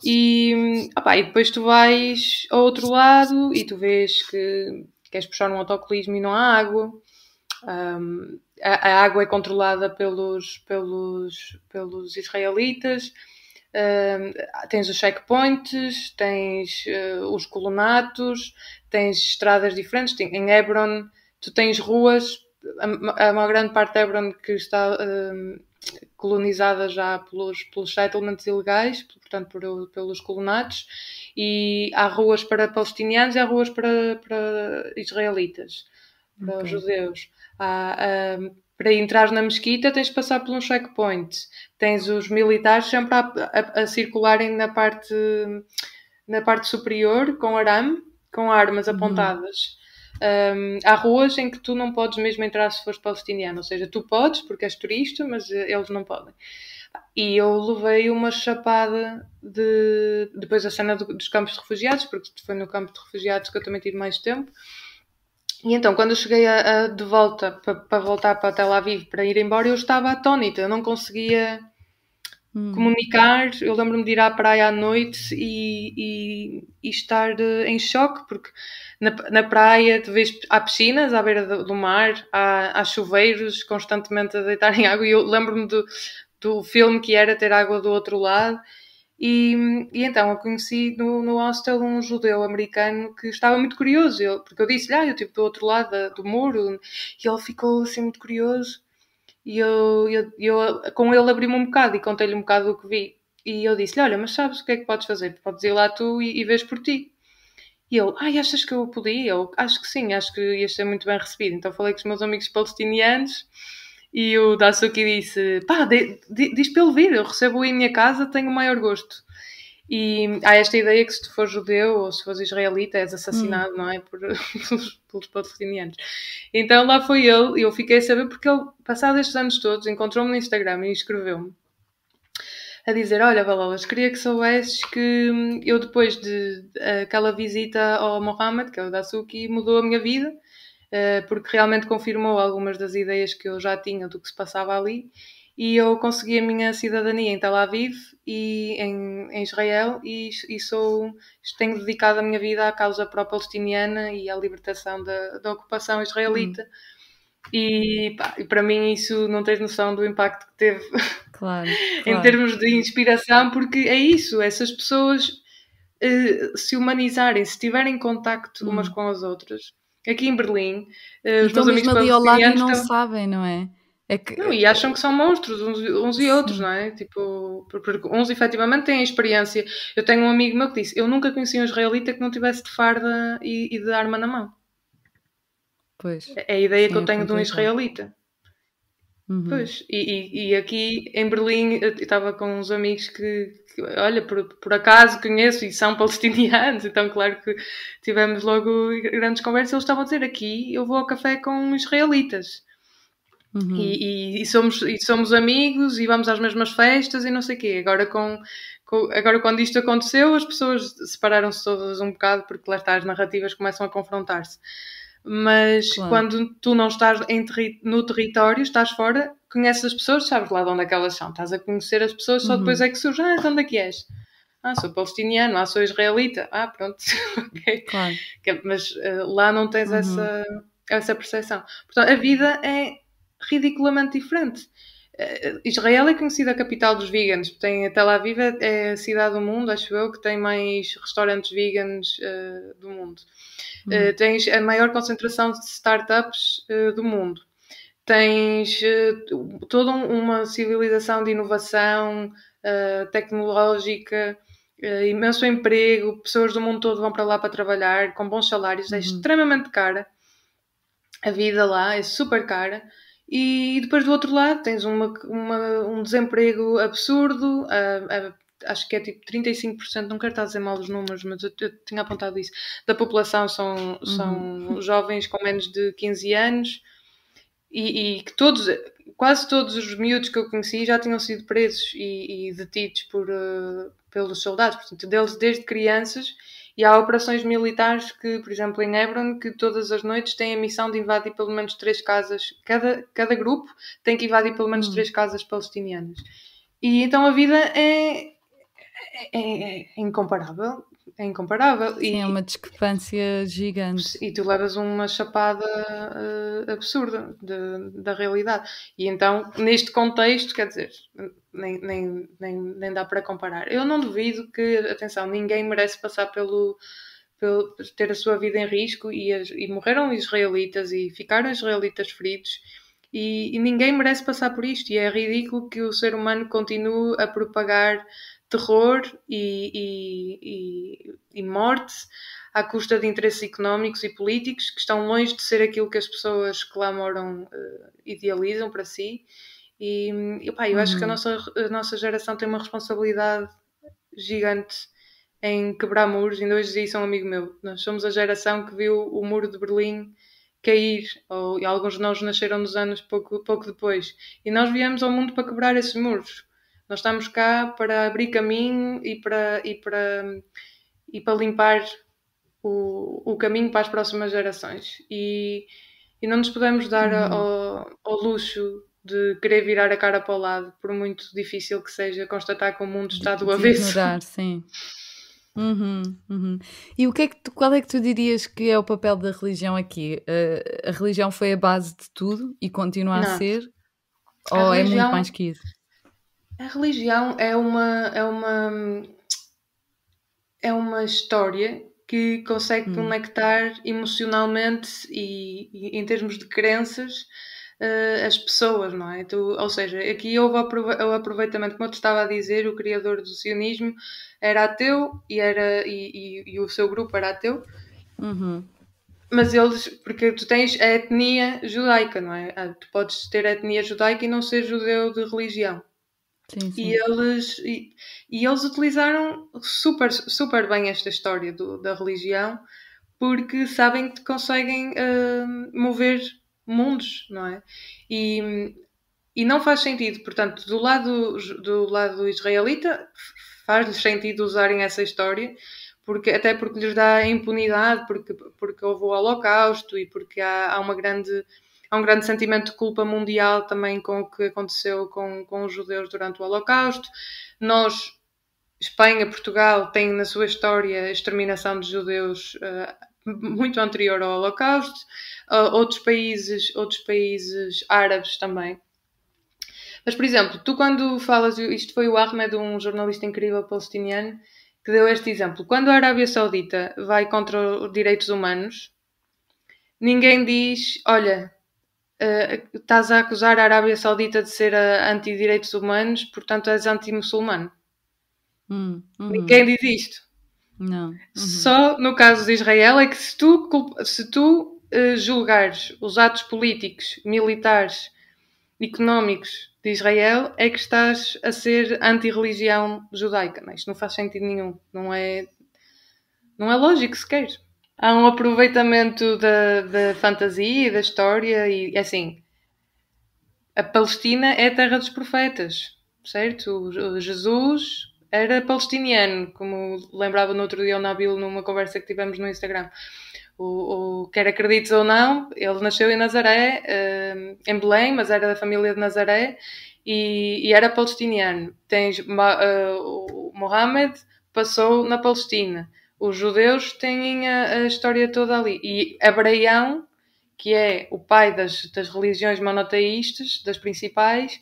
E depois tu vais ao outro lado e tu vês que queres puxar um autocolismo e não há água. A água é controlada pelos israelitas. Tens os checkpoints, tens os colonatos, tens estradas diferentes. Em Hebron tu tens ruas, a uma grande parte de Hebron que está colonizada já pelos settlements ilegais, portanto pelos colonatos, e há ruas para palestinianos e há ruas para israelitas, para os judeus. Para entrar na mesquita tens de passar por um checkpoint. Tens os militares sempre a circularem na parte superior com arame, com armas apontadas. Há ruas em que tu não podes mesmo entrar se fores palestiniano, ou seja, tu podes porque és turista, mas eles não podem. E eu levei uma chapada depois da cena dos campos de refugiados, porque foi no campo de refugiados que eu também tive mais tempo. E então, quando eu cheguei de volta para voltar para Tel Aviv para ir embora, eu estava atónita, eu não conseguia comunicar. Eu lembro-me de ir à praia à noite e estar em choque, porque na praia há piscinas à beira do mar, há chuveiros constantemente a deitarem água, e eu lembro-me do filme que era ter água do outro lado. E então eu conheci no hostel um judeu americano que estava muito curioso, porque eu disse-lhe, eu estive do outro lado do muro, e ele ficou assim muito curioso. E eu com ele abri-me um bocado e contei-lhe um bocado do que vi. E eu disse-lhe, olha, mas sabes o que é que podes fazer? Podes ir lá tu e vês por ti. E ele, achas que eu podia? Eu acho que sim, acho que ias ser muito bem recebido. Então falei com os meus amigos palestinianos e o Dasuki disse, diz para ele vir, eu recebo-o em minha casa, tenho o maior gosto. E há esta ideia que se tu fores judeu ou se fores israelita és assassinado, não é? Pelos palestinianos. Então lá foi ele, e eu fiquei a saber porque ele, passados estes anos todos, encontrou-me no Instagram e escreveu-me a dizer, olha Balolas, queria que soubesses que eu depois de aquela visita ao Mohammed, que é o Dasuki, mudou a minha vida, porque realmente confirmou algumas das ideias que eu já tinha do que se passava ali, e eu consegui a minha cidadania em Tel Aviv e em Israel, e tenho dedicado a minha vida à causa pró-palestiniana e à libertação da ocupação israelita. E para mim isso não tens noção do impacto que teve, claro. em termos de inspiração, porque é isso, essas pessoas se humanizarem, se tiverem contacto umas com as outras. Aqui em Berlim, os meus amigos ali ao lado e palestinianos não sabem, não é? Não, e acham que são monstros uns e outros, não é? Tipo, porque uns efetivamente têm experiência. Eu tenho um amigo meu que disse, eu nunca conheci um israelita que não tivesse de farda e de arma na mão. Pois. É a ideia que eu tenho de um israelita. Pois, e aqui em Berlim eu estava com uns amigos que olha, por acaso conheço e são palestinianos, então claro que tivemos logo grandes conversas. Eles estavam a dizer, aqui eu vou ao café com israelitas. E somos amigos e vamos às mesmas festas e não sei o quê. Agora, agora quando isto aconteceu, as pessoas separaram-se todas um bocado, porque lá está, as narrativas começam a confrontar-se. Mas quando tu não estás no território, estás fora, conheces as pessoas, sabes lá de onde é que elas são. Estás a conhecer as pessoas, só depois é que surge, de onde é que és? Sou palestiniano, sou israelita. Pronto, ok. Claro. Mas lá não tens essa percepção. Portanto, a vida é ridiculamente diferente. Israel é conhecida a capital dos veganos. Tel Aviv é a cidade do mundo, acho eu, que tem mais restaurantes veganos do mundo. Tens a maior concentração de startups do mundo. Tens toda uma civilização de inovação tecnológica, imenso emprego, pessoas do mundo todo vão para lá para trabalhar com bons salários. É extremamente cara. A vida lá é super cara. E depois do outro lado tens um desemprego absurdo, acho que é tipo 35%, não quero estar a dizer mal os números, mas eu tinha apontado isso, da população são jovens com menos de 15 anos e que quase todos os miúdos que eu conheci já tinham sido presos e detidos pelos soldados, portanto, deles desde crianças. E há operações militares que, por exemplo, em Hebron, que todas as noites têm a missão de invadir pelo menos 3 casas. Cada grupo tem que invadir pelo menos 3 casas palestinianas. E então a vida é incomparável. É incomparável. Sim, é uma discrepância gigante. E tu levas uma chapada absurda da realidade. E então, neste contexto, quer dizer, nem dá para comparar. Eu não duvido que, atenção, ninguém merece passar pelo ter a sua vida em risco e morreram israelitas e ficaram israelitas feridos. e ninguém merece passar por isto, e é ridículo que o ser humano continue a propagar terror e morte à custa de interesses económicos e políticos que estão longe de ser aquilo que as pessoas que lá moram idealizam para si. Eu acho que a nossa geração tem uma responsabilidade gigante em quebrar muros. Ainda hoje dizia isso a um amigo meu. Nós somos a geração que viu o muro de Berlim cair, e alguns de nós nasceram nos anos pouco depois. E nós viemos ao mundo para quebrar esses muros. Nós estamos cá para abrir caminho e para limpar o caminho para as próximas gerações. E não nos podemos dar ao luxo de querer virar a cara para o lado, por muito difícil que seja constatar que o mundo está do avesso. Ignorar, sim. E qual é que tu dirias que é o papel da religião aqui? A religião foi a base de tudo e continua a ser? Ou é muito mais que isso? A religião é uma história que consegue conectar emocionalmente e em termos de crenças as pessoas, não é? Ou seja, aqui houve o aproveitamento, como eu te estava a dizer, o criador do sionismo era ateu e o seu grupo era ateu. Mas eles, porque tu tens a etnia judaica, não é? Tu podes ter a etnia judaica e não ser judeu de religião. Sim. E eles utilizaram super, super bem esta história da religião, porque sabem que conseguem mover mundos, não é? E não faz sentido, portanto, do lado israelita, faz-lhes sentido usarem essa história, até porque lhes dá impunidade, porque houve o Holocausto e porque há um grande sentimento de culpa mundial também com o que aconteceu com os judeus durante o Holocausto. Espanha, Portugal, têm na sua história a exterminação de judeus muito anterior ao Holocausto. Outros países árabes também. Mas, por exemplo, tu quando falas, isto foi o Ahmed, um jornalista incrível palestiniano, que deu este exemplo. Quando a Arábia Saudita vai contra os direitos humanos, ninguém diz, olha, estás a acusar a Arábia Saudita de ser anti-direitos humanos, portanto és anti-muçulmano. Ninguém diz isto. Não. Só no caso de Israel é que se tu julgares os atos políticos, militares, económicos de Israel, é que estás a ser anti-religião judaica. Isto não faz sentido nenhum. Não é lógico sequer. Há um aproveitamento da fantasia e da história e, assim, a Palestina é a terra dos profetas, certo? O Jesus era palestiniano, como lembrava no outro dia o Nabil numa conversa que tivemos no Instagram. Quer acredites ou não, ele nasceu em Nazaré, em Belém, mas era da família de Nazaré e era palestiniano. O Mohammed passou na Palestina. Os judeus têm a história toda ali. E Abraão, que é o pai das religiões monoteístas, das principais,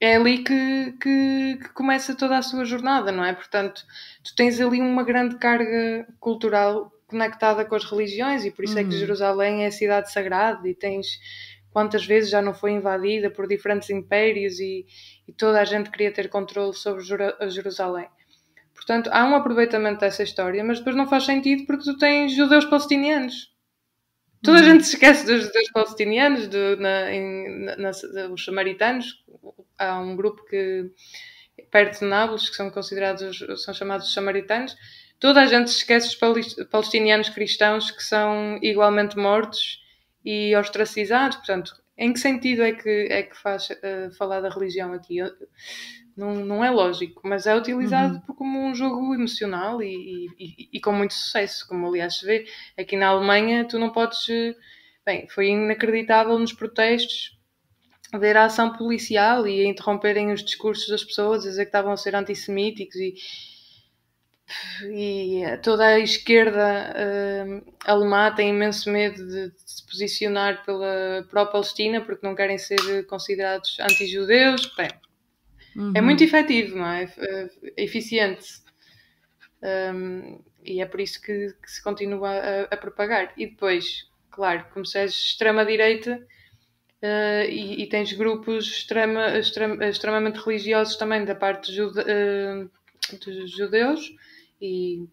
é ali que começa toda a sua jornada, não é? Portanto, tu tens ali uma grande carga cultural conectada com as religiões e por isso é que Jerusalém é a cidade sagrada e tens quantas vezes já não foi invadida por diferentes impérios e toda a gente queria ter controle sobre Jerusalém. Portanto, há um aproveitamento dessa história, mas depois não faz sentido porque tu tens judeus palestinianos. Toda a gente se esquece dos judeus palestinianos, os samaritanos. Há um grupo que perto de Nápoles que são chamados samaritanos. Toda a gente se esquece dos palestinianos cristãos que são igualmente mortos e ostracizados. Portanto, em que sentido é que faz falar da religião aqui? Não é lógico, mas é utilizado como um jogo emocional e com muito sucesso, como aliás se vê. Aqui na Alemanha tu não podes... Bem, foi inacreditável nos protestos ver a ação policial e a interromperem os discursos das pessoas, a dizer que estavam a ser antissemíticos e toda a esquerda alemã tem imenso medo de se posicionar pela Palestina porque não querem ser considerados anti-judeus. Bem, é muito efetivo, não é? É eficiente. E é por isso que se continua a propagar. E depois, claro, como se és extrema-direita, e tens grupos extremamente religiosos também da parte dos judeus, e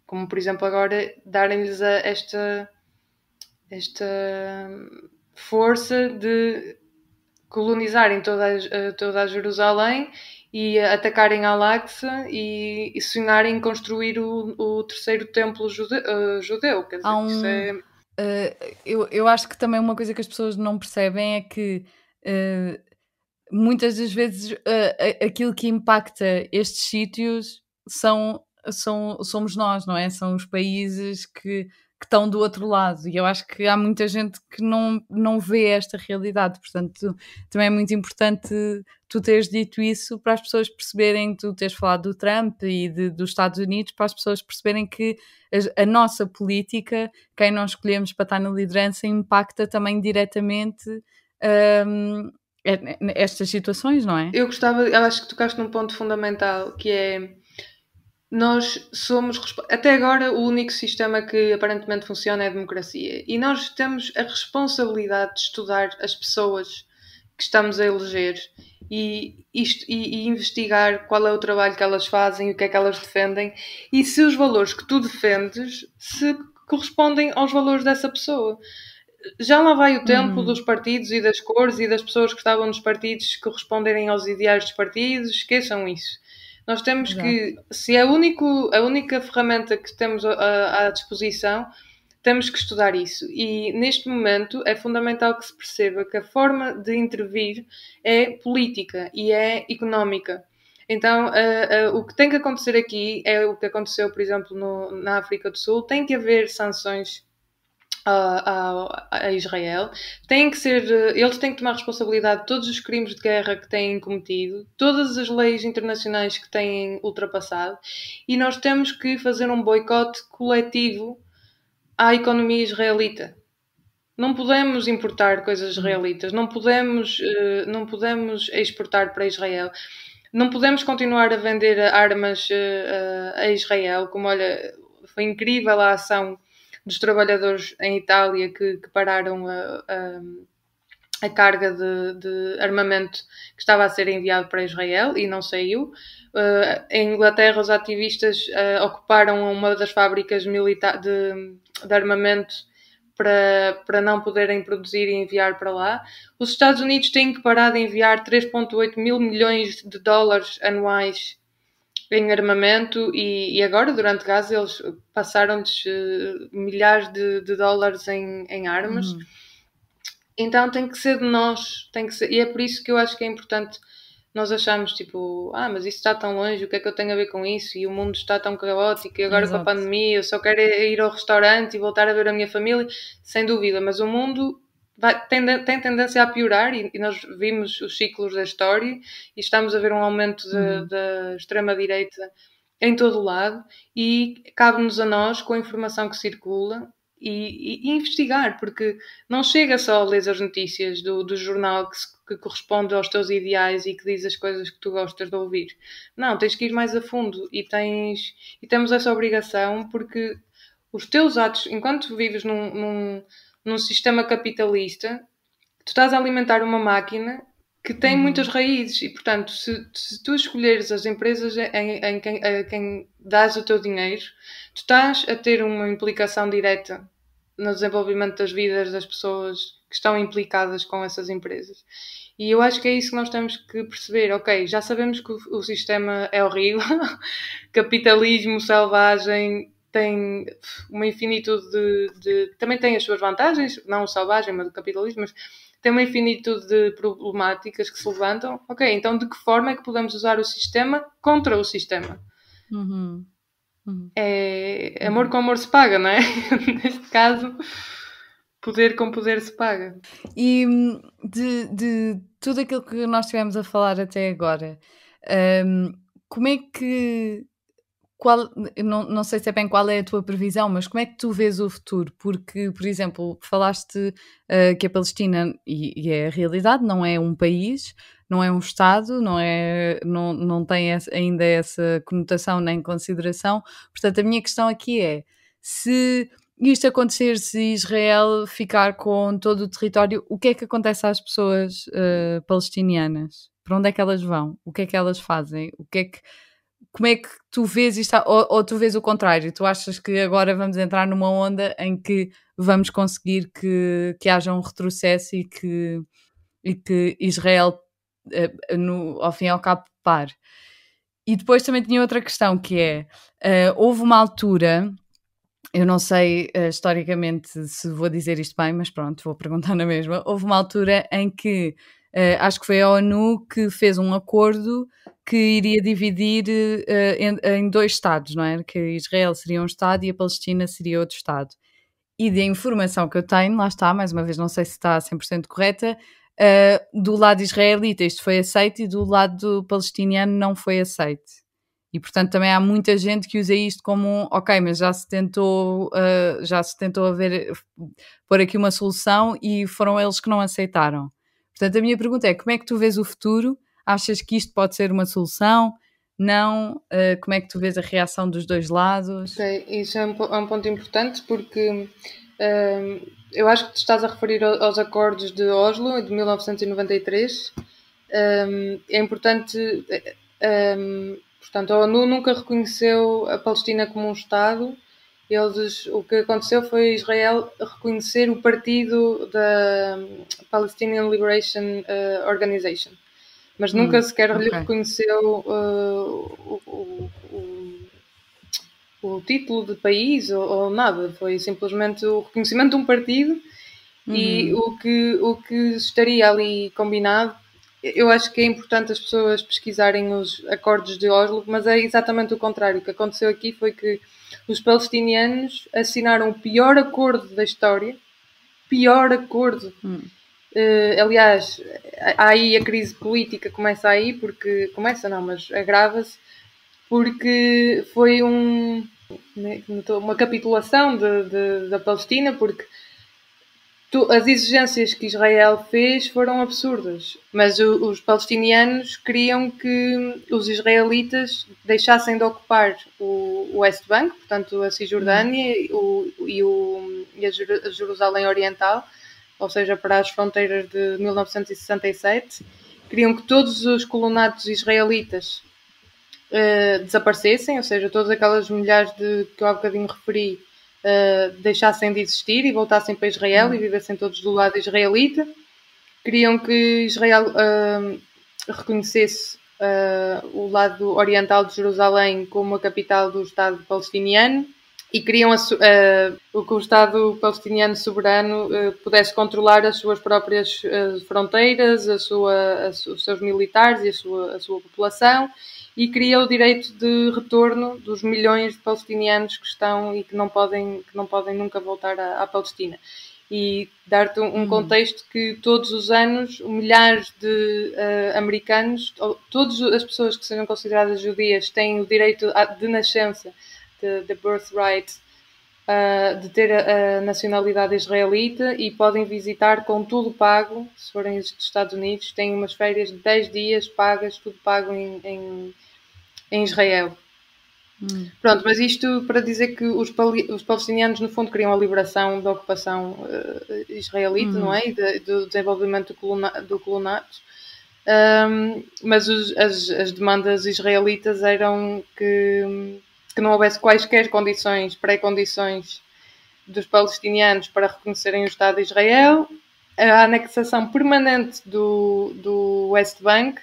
como por exemplo agora darem-lhes esta força de colonizarem toda a Jerusalém e atacarem Al-Aqsa e sonharem em construir o terceiro templo judeu. Quer dizer, isso é... eu acho que também uma coisa que as pessoas não percebem é que muitas das vezes aquilo que impacta estes sítios somos nós, não é? São os países que estão do outro lado, e eu acho que há muita gente que não vê esta realidade, portanto também é muito importante tu teres dito isso para as pessoas perceberem, tu teres falado do Trump e dos Estados Unidos, para as pessoas perceberem que a nossa política, quem nós escolhemos para estar na liderança, impacta também diretamente estas situações, não é? Eu acho que tocaste num ponto fundamental, que é nós somos, até agora, o único sistema que aparentemente funciona é a democracia. E nós temos a responsabilidade de estudar as pessoas que estamos a eleger e investigar qual é o trabalho que elas fazem, o que é que elas defendem e se os valores que tu defendes se correspondem aos valores dessa pessoa. Já lá vai o tempo dos partidos e das cores e das pessoas que estavam nos partidos corresponderem aos ideais dos partidos, esqueçam isso. Nós temos que, se é a única ferramenta que temos à disposição, temos que estudar isso. E neste momento é fundamental que se perceba que a forma de intervir é política e é económica. Então, o que tem que acontecer aqui é o que aconteceu, por exemplo, na África do Sul. Tem que haver sanções a Israel, eles têm que tomar responsabilidade de todos os crimes de guerra que têm cometido, todas as leis internacionais que têm ultrapassado, e nós temos que fazer um boicote coletivo à economia israelita. Não podemos importar coisas israelitas, não podemos exportar para Israel, não podemos continuar a vender armas a Israel, como olha, foi incrível a ação dos trabalhadores em Itália que pararam a carga de armamento que estava a ser enviado para Israel e não saiu. Em Inglaterra, os ativistas ocuparam uma das fábricas de armamento para não poderem produzir e enviar para lá. Os Estados Unidos têm que parar de enviar 3,8 mil milhões de dólares anuais em armamento e agora, durante Gaza, eles passaram-lhes milhares de dólares em armas. Então tem que ser de nós, e é por isso que eu acho que é importante. Nós achamos tipo, mas isso está tão longe, o que é que eu tenho a ver com isso? E o mundo está tão caótico, e agora com a pandemia eu só quero ir ao restaurante e voltar a ver a minha família, sem dúvida, mas o mundo tem tendência a piorar e nós vimos os ciclos da história e estamos a ver um aumento da extrema-direita em todo o lado e cabe-nos a nós, com a informação que circula, e investigar, porque não chega só a ler as notícias do jornal que corresponde aos teus ideais e que diz as coisas que tu gostas de ouvir. Não, tens que ir mais a fundo e temos essa obrigação, porque os teus atos, enquanto vives num sistema capitalista, tu estás a alimentar uma máquina que tem muitas raízes e, portanto, se tu escolheres as empresas a quem dás o teu dinheiro, tu estás a ter uma implicação direta no desenvolvimento das vidas das pessoas que estão implicadas com essas empresas. E eu acho que é isso que nós temos que perceber. Ok, já sabemos que o sistema é horrível, capitalismo selvagem, tem uma infinitude também tem as suas vantagens, não o selvagem, mas o capitalismo, mas tem uma infinitude de problemáticas que se levantam. Ok, então de que forma é que podemos usar o sistema contra o sistema? É amor com amor se paga, não é? Neste caso, poder com poder se paga. E de tudo aquilo que nós estivemos a falar até agora, como é que... não sei se é bem qual é a tua previsão, mas como é que tu vês o futuro? Porque, por exemplo, falaste que a Palestina, e é a realidade, não é um país, não é um Estado, não tem ainda essa conotação nem consideração. Portanto, a minha questão aqui é, se isto acontecer, se Israel ficar com todo o território, o que é que acontece às pessoas palestinianas? Para onde é que elas vão? O que é que elas fazem? Como é que tu vês isto? Ou tu vês o contrário? Tu achas que agora vamos entrar numa onda em que vamos conseguir que haja um retrocesso e que Israel, ao fim e ao cabo, pare? E depois também tinha outra questão que é, houve uma altura, eu não sei historicamente se vou dizer isto bem, mas pronto, vou perguntar na mesma. Houve uma altura em que acho que foi a ONU que fez um acordo que iria dividir em dois Estados, não é? Que Israel seria um Estado e a Palestina seria outro Estado. E da informação que eu tenho, lá está, mais uma vez, não sei se está 100% correta, do lado israelita isto foi aceito e do lado palestiniano não foi aceito. E portanto também há muita gente que usa isto como ok, mas já se tentou pôr aqui uma solução e foram eles que não aceitaram. Portanto, a minha pergunta é, como é que tu vês o futuro? Achas que isto pode ser uma solução? Não? Como é que tu vês a reação dos dois lados? Ok, isso é um ponto importante porque eu acho que te estás a referir aos acordos de Oslo de 1993. É importante, portanto, a ONU nunca reconheceu a Palestina como um Estado. O que aconteceu foi Israel reconhecer o partido da Palestinian Liberation Organization, mas nunca sequer lhe reconheceu o título de país ou nada. Foi simplesmente o reconhecimento de um partido e o que estaria ali combinado. Eu acho que é importante as pessoas pesquisarem os acordos de Oslo, mas é exatamente o contrário. O que aconteceu aqui foi que os palestinianos assinaram o pior acordo da história. Pior acordo. Aliás, aí a crise política começa aí, porque... Começa não, mas agrava-se, porque foi uma capitulação da Palestina, porque as exigências que Israel fez foram absurdas, mas os palestinianos queriam que os israelitas deixassem de ocupar o West Bank, portanto a Cisjordânia e a Jerusalém Oriental, ou seja, para as fronteiras de 1967. Queriam que todos os colonatos israelitas desaparecessem, ou seja, todas aquelas milhares que eu há bocadinho referi deixassem de existir e voltassem para Israel e vivessem todos do lado israelita. Queriam que Israel reconhecesse o lado oriental de Jerusalém como a capital do Estado palestiniano e queriam que o Estado palestiniano soberano pudesse controlar as suas próprias fronteiras, os seus militares e a sua população, e cria o direito de retorno dos milhões de palestinianos que estão e que não podem nunca voltar à Palestina. E dar-te um contexto que todos os anos milhares de americanos, todas as pessoas que sejam consideradas judias, têm o direito de nascença, de birthright, de ter a nacionalidade israelita e podem visitar com tudo pago. Se forem dos Estados Unidos, têm umas férias de 10 dias pagas, tudo pago em Israel. Pronto, mas isto para dizer que os palestinianos no fundo queriam a liberação da ocupação israelita, não é? E do desenvolvimento do colonato. Mas as demandas israelitas eram que não houvesse quaisquer pré-condições dos palestinianos para reconhecerem o Estado de Israel, a anexação permanente do West Bank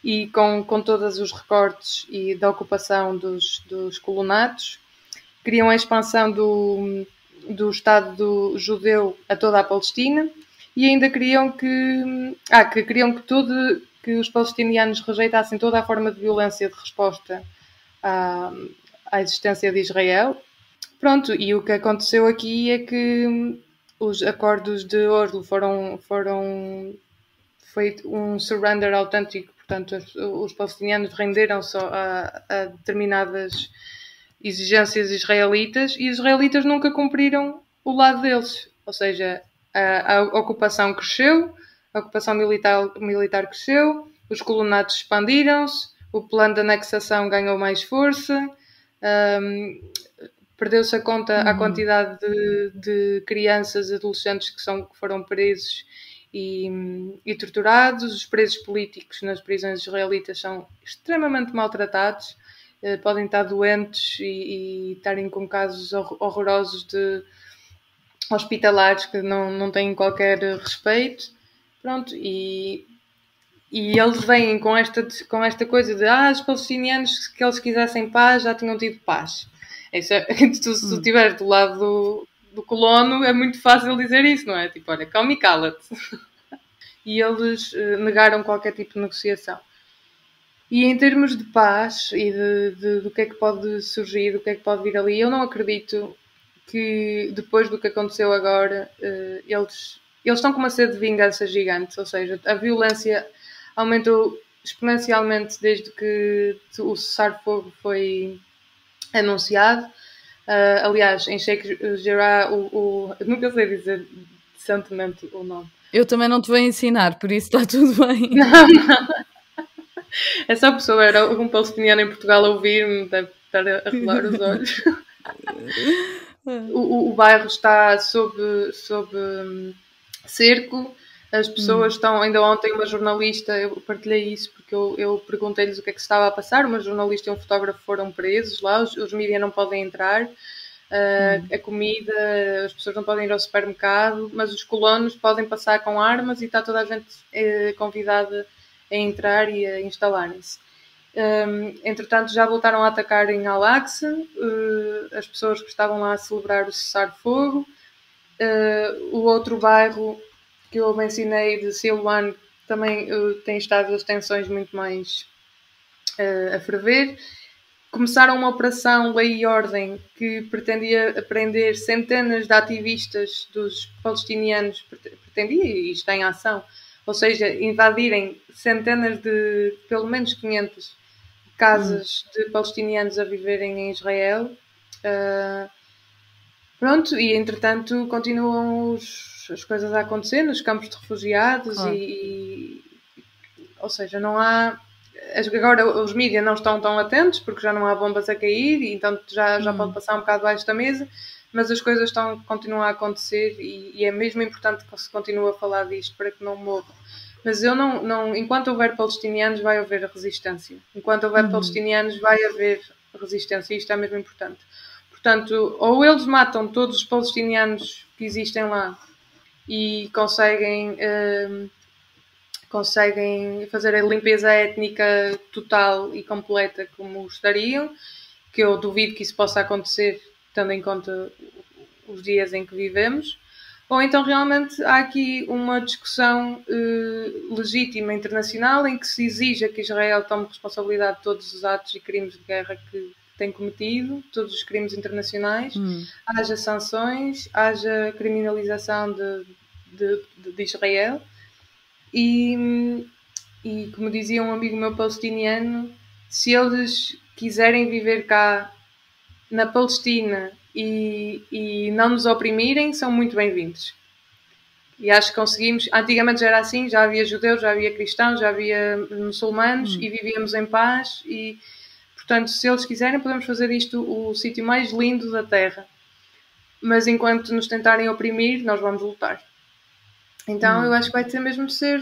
e com todos os recortes e da ocupação dos colonatos. Queriam a expansão do Estado judeu a toda a Palestina e ainda queriam que os palestinianos rejeitassem toda a forma de violência de resposta à existência de Israel. Pronto, e o que aconteceu aqui é que os acordos de Oslo foi um surrender autêntico, portanto os palestinianos renderam-se a determinadas exigências israelitas e os israelitas nunca cumpriram o lado deles, ou seja, a ocupação cresceu, a ocupação militar cresceu, os colonatos expandiram-se, o plano de anexação ganhou mais força, perdeu-se a conta à quantidade de crianças e adolescentes que foram presos e torturados. Os presos políticos nas prisões israelitas são extremamente maltratados, podem estar doentes e estarem com casos horrorosos de hospitalares que não têm qualquer respeito. Pronto, e eles vêm com esta coisa de os palestinianos, que eles quisessem paz, já tinham tido paz. Se tu estiveres do lado do colono, é muito fácil dizer isso, não é? Tipo, olha, calma e cala-te. E eles negaram qualquer tipo de negociação. E em termos de paz e do que é que pode surgir, do que é que pode vir ali, eu não acredito que depois do que aconteceu agora, eles estão com uma sede de vingança gigante, ou seja, a violência aumentou exponencialmente desde que o cessar-fogo foi anunciado. Aliás, em Sheikh Jarrah, nunca sei dizer decentemente o nome. Eu também não te vou ensinar, por isso está tudo bem. Não. É só por souber algum palestiniano em Portugal a ouvir-me, deve estar a rolar os olhos. O bairro está sob cerco. As pessoas estão... Ainda ontem uma jornalista, eu partilhei isso porque eu perguntei-lhes o que é que se estava a passar. Uma jornalista e um fotógrafo foram presos lá, os mídias não podem entrar. A comida, as pessoas não podem ir ao supermercado, mas os colonos podem passar com armas e está toda a gente convidada a entrar e a instalarem-se. Entretanto, já voltaram a atacar em Al-Aqsa, as pessoas que estavam lá a celebrar o cessar-fogo. O outro bairro que eu mencionei, de Silwan, também tem estado as tensões muito mais a ferver. Começaram uma operação Lei e Ordem que pretendia prender centenas de ativistas dos palestinianos, pretendia e está em ação, ou seja, invadirem centenas de, pelo menos 500 casas de palestinianos a viverem em Israel. Pronto, e entretanto continuam as coisas a acontecer nos campos de refugiados. Ou seja, não há... Agora os mídias não estão tão atentos porque já não há bombas a cair e então já pode passar um bocado abaixo da mesa, mas as coisas continuam a acontecer e é mesmo importante que se continue a falar disto para que não morram. Mas eu não enquanto houver palestinianos vai haver resistência. Enquanto houver palestinianos vai haver resistência, e isto é mesmo importante. Portanto, ou eles matam todos os palestinianos que existem lá e conseguem fazer a limpeza étnica total e completa como gostariam, que eu duvido que isso possa acontecer, tendo em conta os dias em que vivemos, ou então realmente há aqui uma discussão legítima internacional em que se exija que Israel tome responsabilidade de todos os atos e crimes de guerra que tem cometido, todos os crimes internacionais, haja sanções, haja criminalização de Israel. E como dizia um amigo meu palestiniano, se eles quiserem viver cá na Palestina e não nos oprimirem, são muito bem-vindos. E acho que conseguimos. Antigamente já era assim, já havia judeus, já havia cristãos, já havia muçulmanos e vivíamos em paz. E, portanto, se eles quiserem, podemos fazer isto o sítio mais lindo da Terra. Mas enquanto nos tentarem oprimir, nós vamos lutar. Então eu acho que vai ter mesmo de ser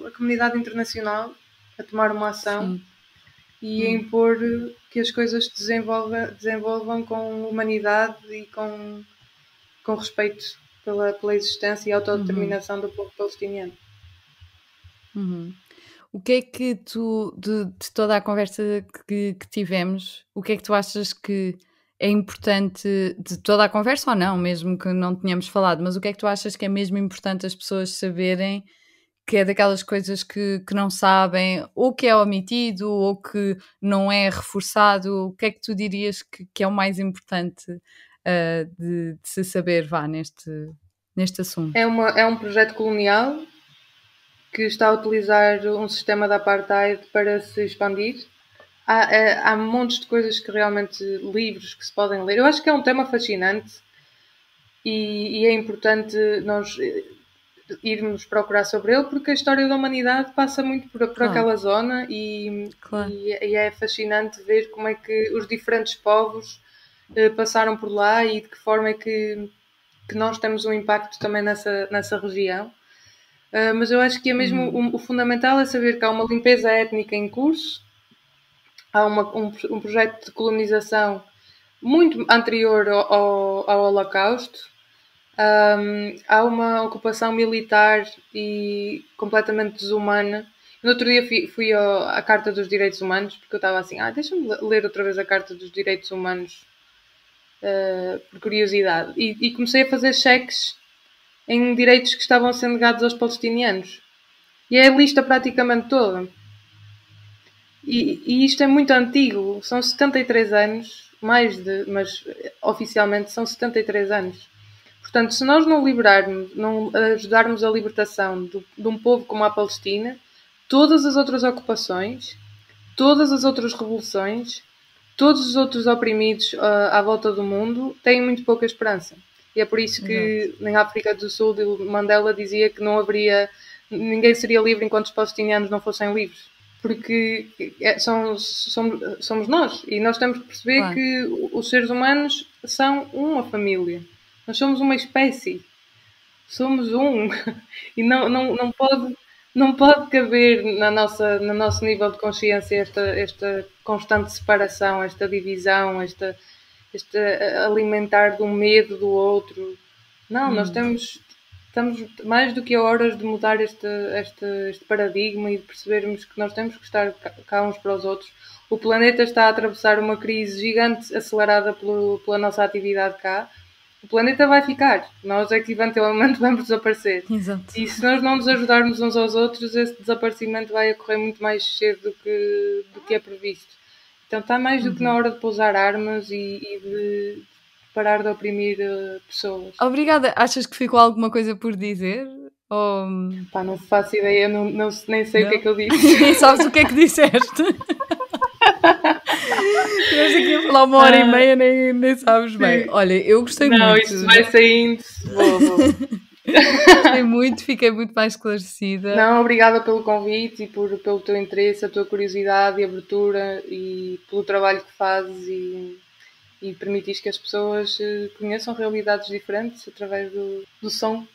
a comunidade internacional a tomar uma ação e a impor que as coisas se desenvolvam com humanidade e com respeito pela existência e autodeterminação do povo palestiniano. O que é que tu, de toda a conversa que tivemos, o que é que tu achas que é importante, de toda a conversa ou não, mesmo que não tenhamos falado, mas o que é que tu achas que é mesmo importante as pessoas saberem, que é daquelas coisas que não sabem, ou que é omitido, ou que não é reforçado? O que é que tu dirias que é o mais importante de se saber, neste assunto? É um projeto colonial que está a utilizar um sistema de apartheid para se expandir. Há montes de coisas que realmente, livros que se podem ler. Eu acho que é um tema fascinante e é importante nós irmos procurar sobre ele, porque a história da humanidade passa muito por aquela zona e é fascinante ver como é que os diferentes povos passaram por lá e de que forma é que nós temos um impacto também nessa região. Mas eu acho que é mesmo o fundamental é saber que há uma limpeza étnica em curso, há um projeto de colonização muito anterior ao Holocausto, há uma ocupação militar e completamente desumana. No outro dia fui à Carta dos Direitos Humanos, porque eu estava assim, deixa-me ler outra vez a Carta dos Direitos Humanos por curiosidade. E comecei a fazer cheques em direitos que estavam sendo negados aos palestinianos. E é a lista praticamente toda. E isto é muito antigo, são 73 anos, mas oficialmente são 73 anos. Portanto, se nós não liberarmos, não ajudarmos a libertação de um povo como a Palestina, todas as outras ocupações, todas as outras revoluções, todos os outros oprimidos à volta do mundo têm muito pouca esperança. E é por isso que em África do Sul Mandela dizia que não haveria, ninguém seria livre enquanto os palestinianos não fossem livres. Porque somos nós e nós temos que perceber que os seres humanos são uma família. Nós somos uma espécie. Somos um. E não pode caber no nosso nível de consciência esta constante separação, esta divisão, este alimentar do medo do outro. Não, nós estamos mais do que a horas de mudar este paradigma e de percebermos que nós temos que estar cá uns para os outros. O planeta está a atravessar uma crise gigante acelerada pela nossa atividade cá. O planeta vai ficar. Nós é que eventualmente vamos desaparecer. Exato. E se nós não nos ajudarmos uns aos outros, esse desaparecimento vai ocorrer muito mais cedo do que é previsto. Então está mais do que na hora de pousar armas e de parar de oprimir pessoas. Obrigada. Achas que ficou alguma coisa por dizer? Ou... Não faço ideia, nem sei o que é que eu disse. Nem sabes o que é que disseste. Estiveste aqui a falar 1h30, nem sabes bem. Olha, eu gostei muito. Não, isto vai saindo. Vou. Gostei muito, fiquei muito mais esclarecida. Não, obrigada pelo convite e pelo teu interesse, a tua curiosidade e abertura e pelo trabalho que fazes e permitis que as pessoas conheçam realidades diferentes através do som.